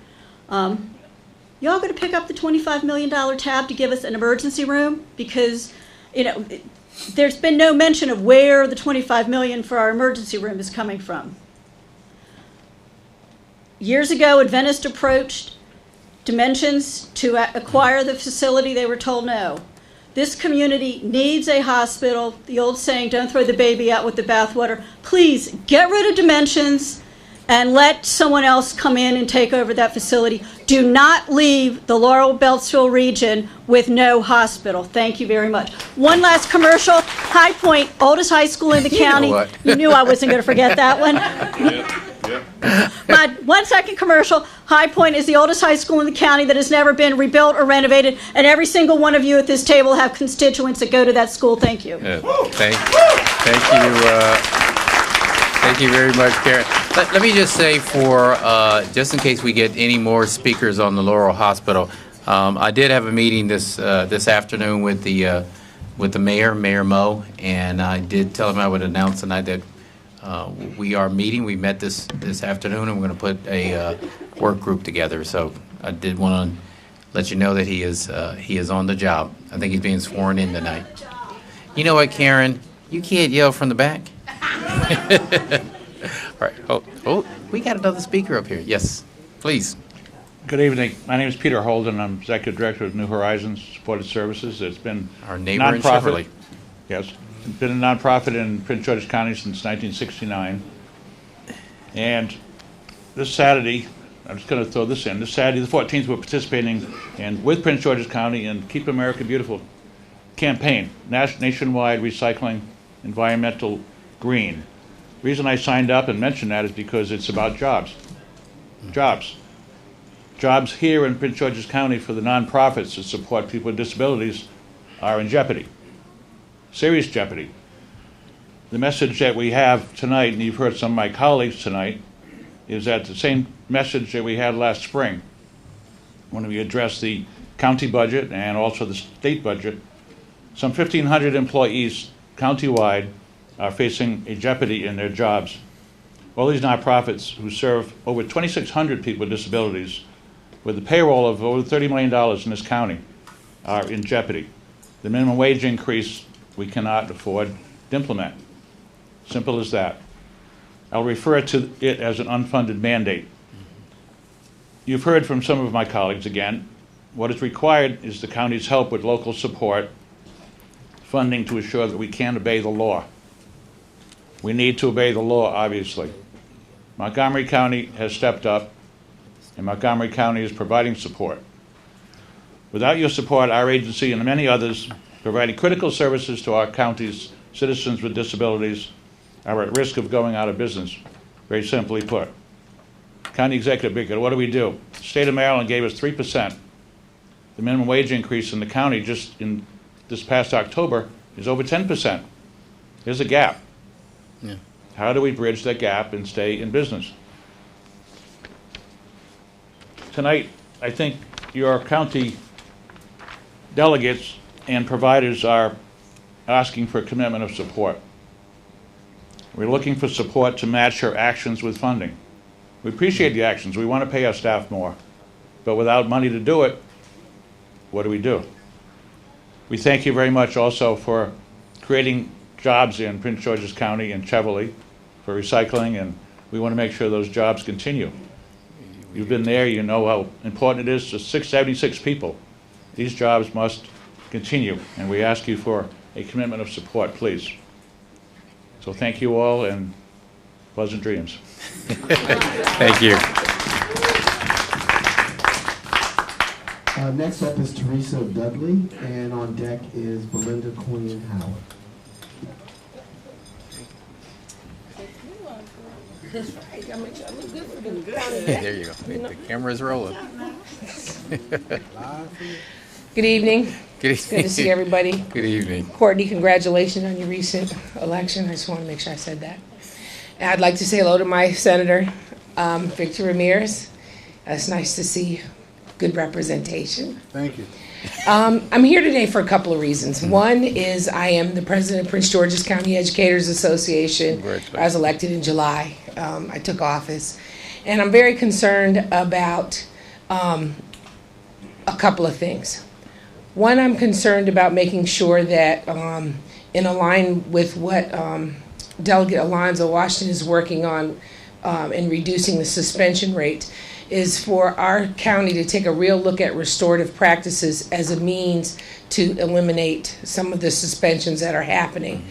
Y'all going to pick up the $25 million tab to give us an emergency room? Because, there's been no mention of where the $25 million for our emergency room is coming from. Years ago, Adventist approached Dimensions to acquire the facility. They were told no. This community needs a hospital. The old saying, don't throw the baby out with the bathwater. Please get rid of Dimensions and let someone else come in and take over that facility. Do not leave the Laurel-Beltsville region with no hospital. Thank you very much. One last commercial. High Point, oldest high school in the county.
You know what?
You knew I wasn't going to forget that one. My 1 second commercial. High Point is the oldest high school in the county that has never been rebuilt or renovated, and every single one of you at this table have constituents that go to that school. Thank you.
Thank you very much, Karen. Let me just say just in case we get any more speakers on the Laurel Hospital, I did have a meeting this afternoon with the mayor, Mayor Moe, and I did tell him I would announce tonight that we are meeting. We met this afternoon, and we're going to put a work group together. So I did want to let you know that he is on the job. I think he's being sworn in tonight. You know what, Karen? You can't yell from the back. All right. Oh, we got another speaker up here. Yes, please.
Good evening. My name is Peter Holden. I'm Executive Director of New Horizons Supported Services. It's been
our neighbor in Cheverly.
Yes. It's been a nonprofit in Prince George's County since 1969. And this Saturday, I'm just going to throw this in. This Saturday, the 14th, we're participating with Prince George's County in Keep America Beautiful campaign, nationwide recycling, environmental green. The reason I signed up and mentioned that is because it's about jobs. Jobs. Jobs here in Prince George's County for the nonprofits that support people with disabilities are in jeopardy. Serious jeopardy. The message that we have tonight, and you've heard some of my colleagues tonight, is that the same message that we had last spring when we addressed the county budget and also the state budget. Some 1,500 employees countywide are facing a jeopardy in their jobs. All these nonprofits who serve over 2,600 people with disabilities with a payroll of over $30 million in this county are in jeopardy. The minimum wage increase we cannot afford to implement. Simple as that. I'll refer to it as an unfunded mandate. You've heard from some of my colleagues again. What is required is the county's help with local support, funding to assure that we can obey the law. We need to obey the law, obviously. Montgomery County has stepped up, and Montgomery County is providing support. Without your support, our agency and many others providing critical services to our county's citizens with disabilities are at risk of going out of business, very simply put. County Executive Baker, what do? The state of Maryland gave us 3%. The minimum wage increase in the county just in this past October is over 10%. There's a gap.
Yeah.
How do we bridge that gap and stay in business? Tonight, I think your county delegates and providers are asking for a commitment of support. We're looking for support to match our actions with funding. We appreciate the actions. We want to pay our staff more. But without money to do it, what do? We thank you very much also for creating jobs in Prince George's County and Cheverly for recycling, and we want to make sure those jobs continue. You've been there, you know how important it is to 676 people. These jobs must continue, and we ask you for a commitment of support, please. So thank you all, and pleasant dreams.
Thank you.
Next up is Teresa Dudley, and on deck is Belinda Queen Howard.
There you go. The camera's rolling.
Good evening.
Good
It's good to see everybody.
Good evening.
Courtney, congratulations on your recent election. I just want to make sure I said that. And I'd like to say hello to my senator, Victor Ramirez. It's nice to see good representation.
Thank you.
I'm here today for a couple of reasons. One is I am the president of Prince George's County Educators Association. I was elected in July. I took office. And I'm very concerned about a couple of things. One, I'm concerned about making sure that in line with what Delegate Alonzo Washington is working on in reducing the suspension rate, is for our county to take a real look at restorative practices as a means to eliminate some of the suspensions that are happening.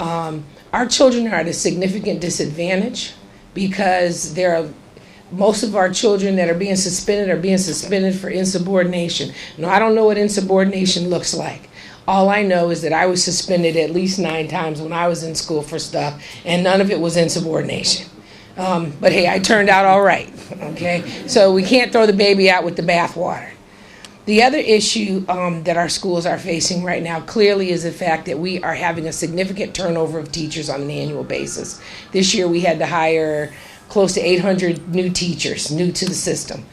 Our children are at a significant disadvantage because most of our children that are being suspended for insubordination. Now, I don't know what insubordination looks like. All I know is that I was suspended at least 9 times when I was in school for stuff, and none of it was insubordination. But hey, I turned out all right, okay? So we can't throw the baby out with the bathwater. The other issue that our schools are facing right now clearly is the fact that we are having a significant turnover of teachers on an annual basis. This year we had to hire close to 800 new teachers, new to the system.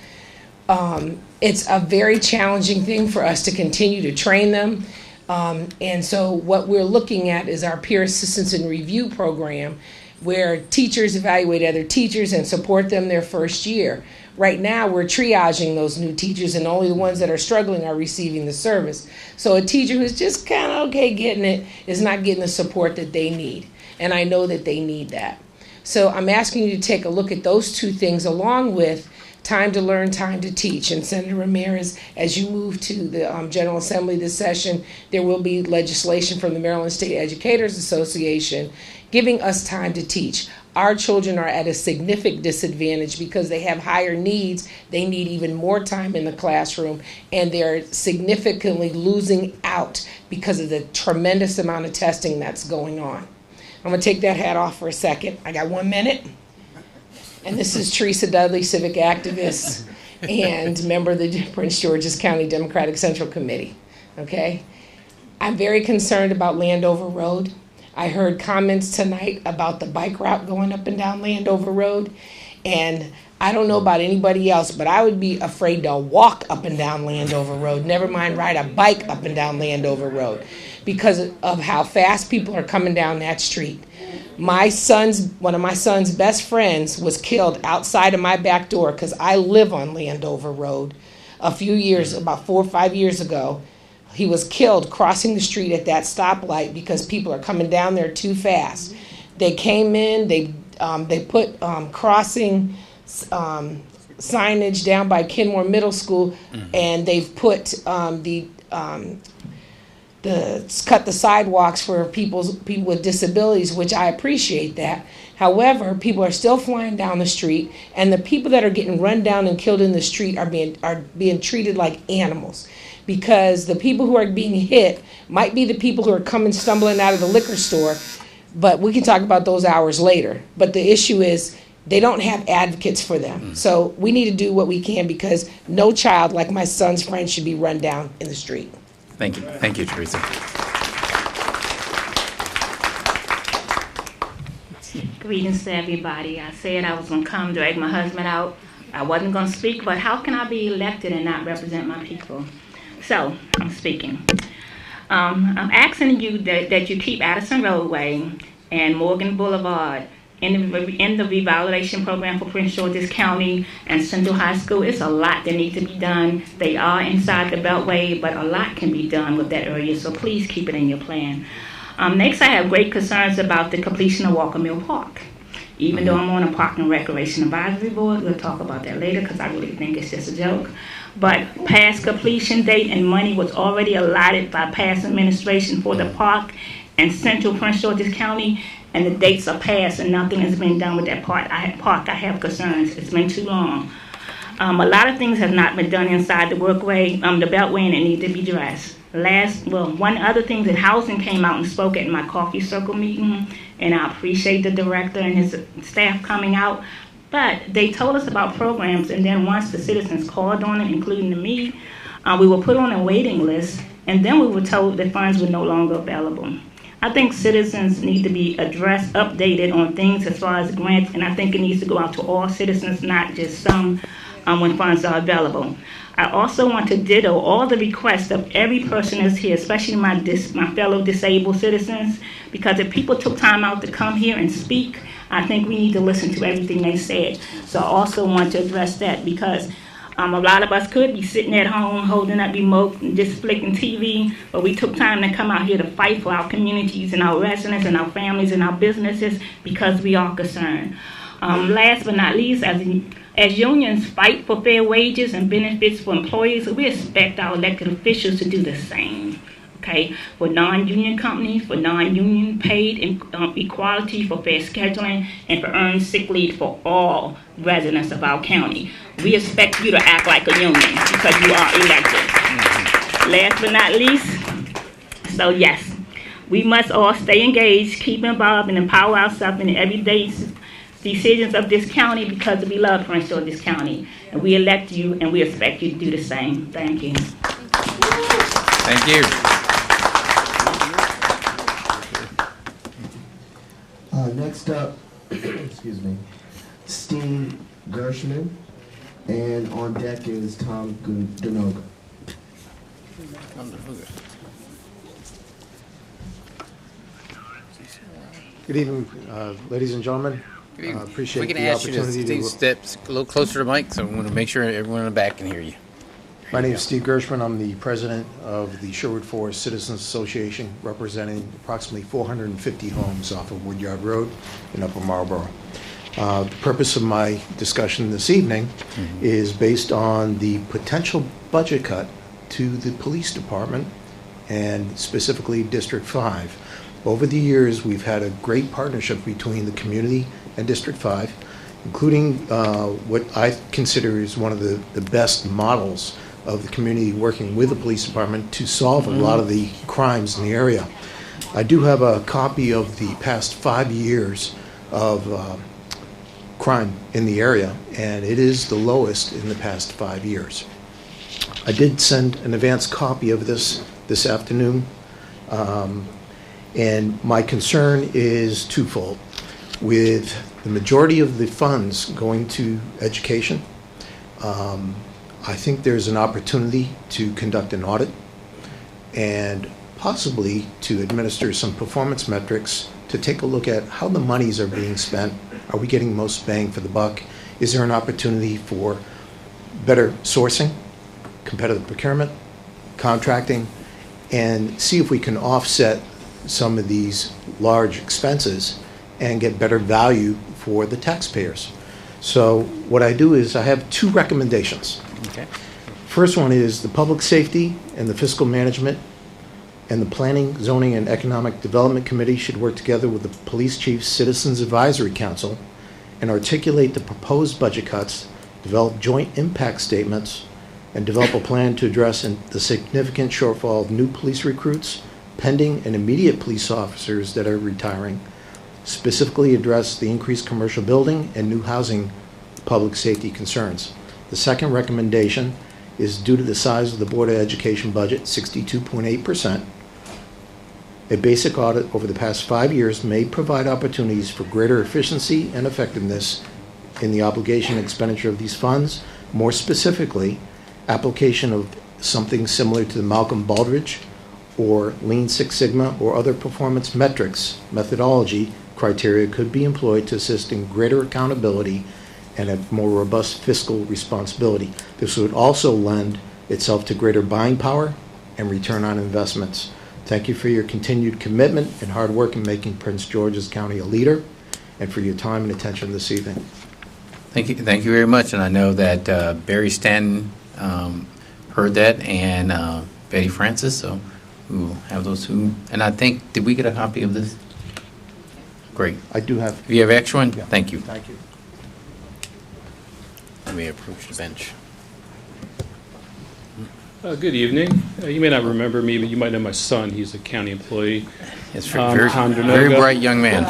It's a very challenging thing for us to continue to train them. And so what we're looking at is our peer assistance and review program, where teachers evaluate other teachers and support them their first year. Right now, we're triaging those new teachers, and only the ones that are struggling are receiving the service. So a teacher who's just kind of okay getting it is not getting the support that they need. And I know that they need that. So I'm asking you to take a look at those two things along with time to learn, time to teach. And Senator Ramirez, as you move to the General Assembly this session, there will be legislation from the Maryland State Educators Association giving us time to teach. Our children are at a significant disadvantage because they have higher needs. They need even more time in the classroom, and they're significantly losing out because of the tremendous amount of testing that's going on. I'm going to take that hat off for a second. I got 1 minute. And this is Teresa Dudley, civic activist and member of the Prince George's County Democratic Central Committee. Okay? I'm very concerned about Landover Road. I heard comments tonight about the bike route going up and down Landover Road. And I don't know about anybody else, but I would be afraid to walk up and down Landover Road, never mind ride a bike up and down Landover Road, because of how fast people are coming down that street. One of my son's best friends was killed outside of my back door because I live on Landover Road about 4 or 5 years ago. He was killed crossing the street at that stoplight because people are coming down there too fast. They came in, they put crossing signage down by Kenmore Middle School, and they've put cut the sidewalks for people with disabilities, which I appreciate that. However, people are still flying down the street, and the people that are getting run down and killed in the street are being treated like animals, because the people who are being hit might be the people who are coming stumbling out of the liquor store, but we can talk about those hours later. But the issue is they don't have advocates for them. So we need to do what we can, because no child like my son's friend should be run down in the street.
Thank you. Thank you, Teresa.
Greetings to everybody. I said I was going to come drag my husband out. I wasn't going to speak, but how can I be elected and not represent my people? So, I'm speaking. I'm asking you that you keep Addison Roadway and Morgan Boulevard in the revitalization program for Prince George's County and Central High School. It's a lot that needs to be done. They are inside the Beltway, but a lot can be done with that area, so please keep it in your plan. Next, I have great concerns about the completion of Walker Mill Park. Even though I'm on a Park and Recreation Advisory Board, we'll talk about that later because I really think it's just a joke. But past completion date and money was already allotted by past administration for the park and Central Prince George's County, and the dates are passed and nothing has been done with that park. I have concerns. It's been too long. A lot of things have not been done inside the Beltway, and it needs to be addressed. One other thing that housing came out and spoke at my coffee circle meeting, and I appreciate the director and his staff coming out, but they told us about programs, and then once the citizens called on it, including me, we were put on a waiting list, and then we were told that funds were no longer available. I think citizens need to be addressed, updated on things as far as grants, and I think it needs to go out to all citizens, not just some when funds are available. I also want to ditto all the requests of every person that's here, especially my fellow disabled citizens, because if people took time out to come here and speak, I think we need to listen to everything they said. So I also want to address that, because A lot of us could be sitting at home holding up remote and just flicking TV, but we took time to come out here to fight for our communities and our residents and our families and our businesses because we are concerned. Last but not least, as unions fight for fair wages and benefits for employees, we expect our elected officials to do the same. Okay, for non-union companies, for non-union paid equality, for fair scheduling, and for earned sick leave for all residents of our county. We expect you to act like a union because you are elected. Last but not least, so yes, we must all stay engaged, keep involved, and empower ourselves in the everyday decisions of this county because we love Prince George's County. And we elect you, and we expect you to do the same. Thank you.
Thank you.
Next up, excuse me, Steve Gershman, and on deck is Tom Denoga.
Good evening, ladies and gentlemen. Appreciate
we can
the
ask you to
opportunity
step a little closer to the mic, so we want to make sure everyone in the back can hear you.
My name is Steve Gershman. I'm the president of the Sherwood Forest Citizens Association, representing approximately 450 homes off of Woodyard Road in Upper Marlboro. The purpose of my discussion this evening is based on the potential budget cut to the police department and specifically District 5. Over the years, we've had a great partnership between the community and District 5, including what I consider is one of the best models of the community working with the police department to solve a lot of the crimes in the area. I do have a copy of the past 5 years of crime in the area, and it is the lowest in the past 5 years. I did send an advance copy of this afternoon, and my concern is twofold. With the majority of the funds going to education, I think there's an opportunity to conduct an audit and possibly to administer some performance metrics to take a look at how the monies are being spent. Are we getting most bang for the buck? Is there an opportunity for better sourcing, competitive procurement, contracting, and see if we can offset some of these large expenses and get better value for the taxpayers. So what I do is I have two recommendations.
Okay.
First one is the Public Safety and the Fiscal Management and the Planning, Zoning, and Economic Development Committee should work together with the Police Chiefs Citizens Advisory Council and articulate the proposed budget cuts, develop joint impact statements, and develop a plan to address the significant shortfall of new police recruits, pending and immediate police officers that are retiring, specifically address the increased commercial building and new housing public safety concerns. The second recommendation is due to the size of the Board of Education budget, 62.8%. A basic audit over the past 5 years may provide opportunities for greater efficiency and effectiveness in the obligation and expenditure of these funds. More specifically, application of something similar to the Malcolm Baldrige or Lean Six Sigma or other performance metrics methodology criteria could be employed to assist in greater accountability and a more robust fiscal responsibility. This would also lend itself to greater buying power and return on investments. Thank you for your continued commitment and hard work in making Prince George's County a leader, and for your time and attention this evening.
Thank you very much. And I know that Barry Stanton heard that, and Betty Francis. So we'll have those two. And I think, did we get a copy of this? Great.
I do have.
Do you have extra one?
Yeah.
Thank you.
Thank you.
Let me approach the bench.
Good evening. You may not remember me, but you might know my son. He's a county employee.
It's very bright young man.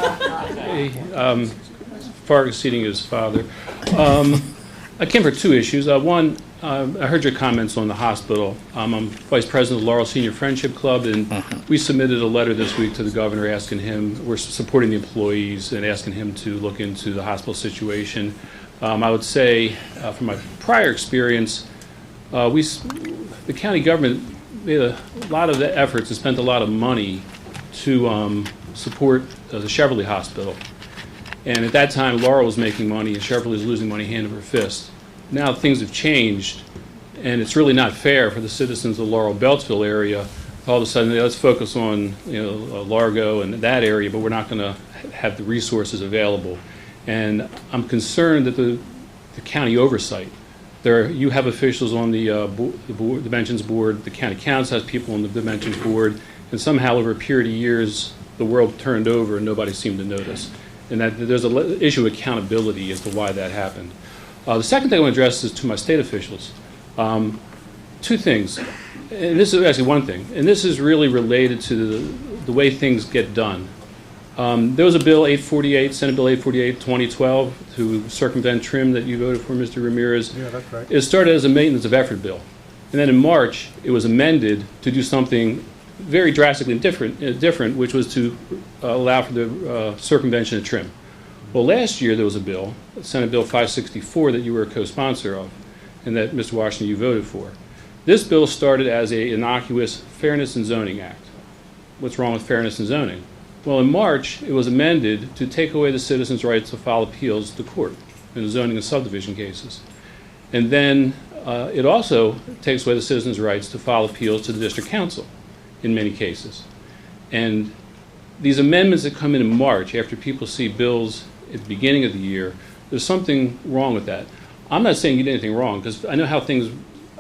Far exceeding his father. I came for two issues. One, I heard your comments on the hospital. I'm vice president of Laurel Senior Friendship Club, and we submitted a letter this week to the governor asking him, we're supporting the employees and asking him to look into the hospital situation. I would say, from my prior experience, the county government made a lot of the efforts and spent a lot of money to support the Cheverly Hospital. And at that time, Laurel was making money and Cheverly was losing money hand over fist. now things have changed, and it's really not fair for the citizens of the Laurel-Beltsville area. All of a sudden, let's focus on Largo and that area, but we're not going to have the resources available. And I'm concerned that the county oversight. You have officials on the Dimensions Board, the county council has people on the Dimensions Board, and somehow over a period of years, the world turned over and nobody seemed to notice. And that there's an issue of accountability as to why that happened. The second thing I want to address is to my state officials. Two things, and this is actually one thing, and this is really related to the way things get done. There was a bill 848, Senate Bill 848, 2012, to circumvent TRIM that you voted for, Mr. Ramirez.
Yeah, that's right.
It started as a maintenance of effort bill. And then in March, it was amended to do something very drastically different, which was to allow for the circumvention of TRIM. Well, last year there was a bill, Senate Bill 564, that you were a co-sponsor of, and that, Mr. Washington, you voted for. This bill started as an innocuous Fairness in Zoning Act. What's wrong with fairness in zoning? Well, in March, it was amended to take away the citizens' rights to file appeals to court in the zoning and subdivision cases. And then it also takes away the citizens' rights to file appeals to the district council in many cases. And these amendments that come in March, after people see bills at the beginning of the year, there's something wrong with that. I'm not saying you did anything wrong, because I know how things,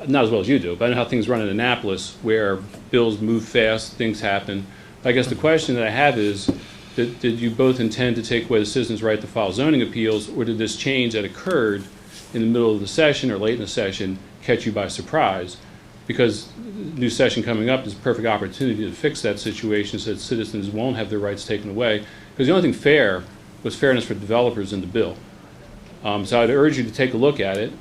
not as well as you do, but I know how things run in Annapolis, where bills move fast, things happen. I guess the question that I have is, did you both intend to take away the citizens' right to file zoning appeals, or did this change that occurred in the middle of the session or late in the session catch you by surprise? Because the new session coming up is a perfect opportunity to fix that situation so that citizens won't have their rights taken away. Because the only thing fair was fairness for developers in the bill. So I'd urge you to take a look at it.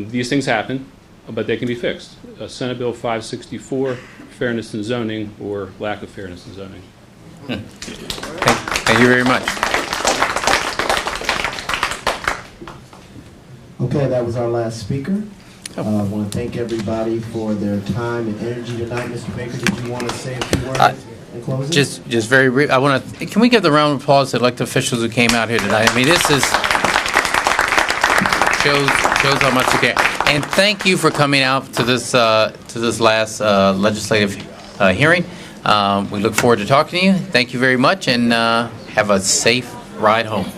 These things happen, but they can be fixed. Senate Bill 564, fairness in zoning, or lack of fairness in zoning.
Thank you very much.
Okay, that was our last speaker. I want to thank everybody for their time and energy tonight. Mr. Baker, did you want to say a few words in closing?
Just very brief. I want to. Can we give the round of applause to elected officials who came out here tonight? I mean, this is shows how much you care. And thank you for coming out to this last legislative hearing. We look forward to talking to you. Thank you very much, and have a safe ride home.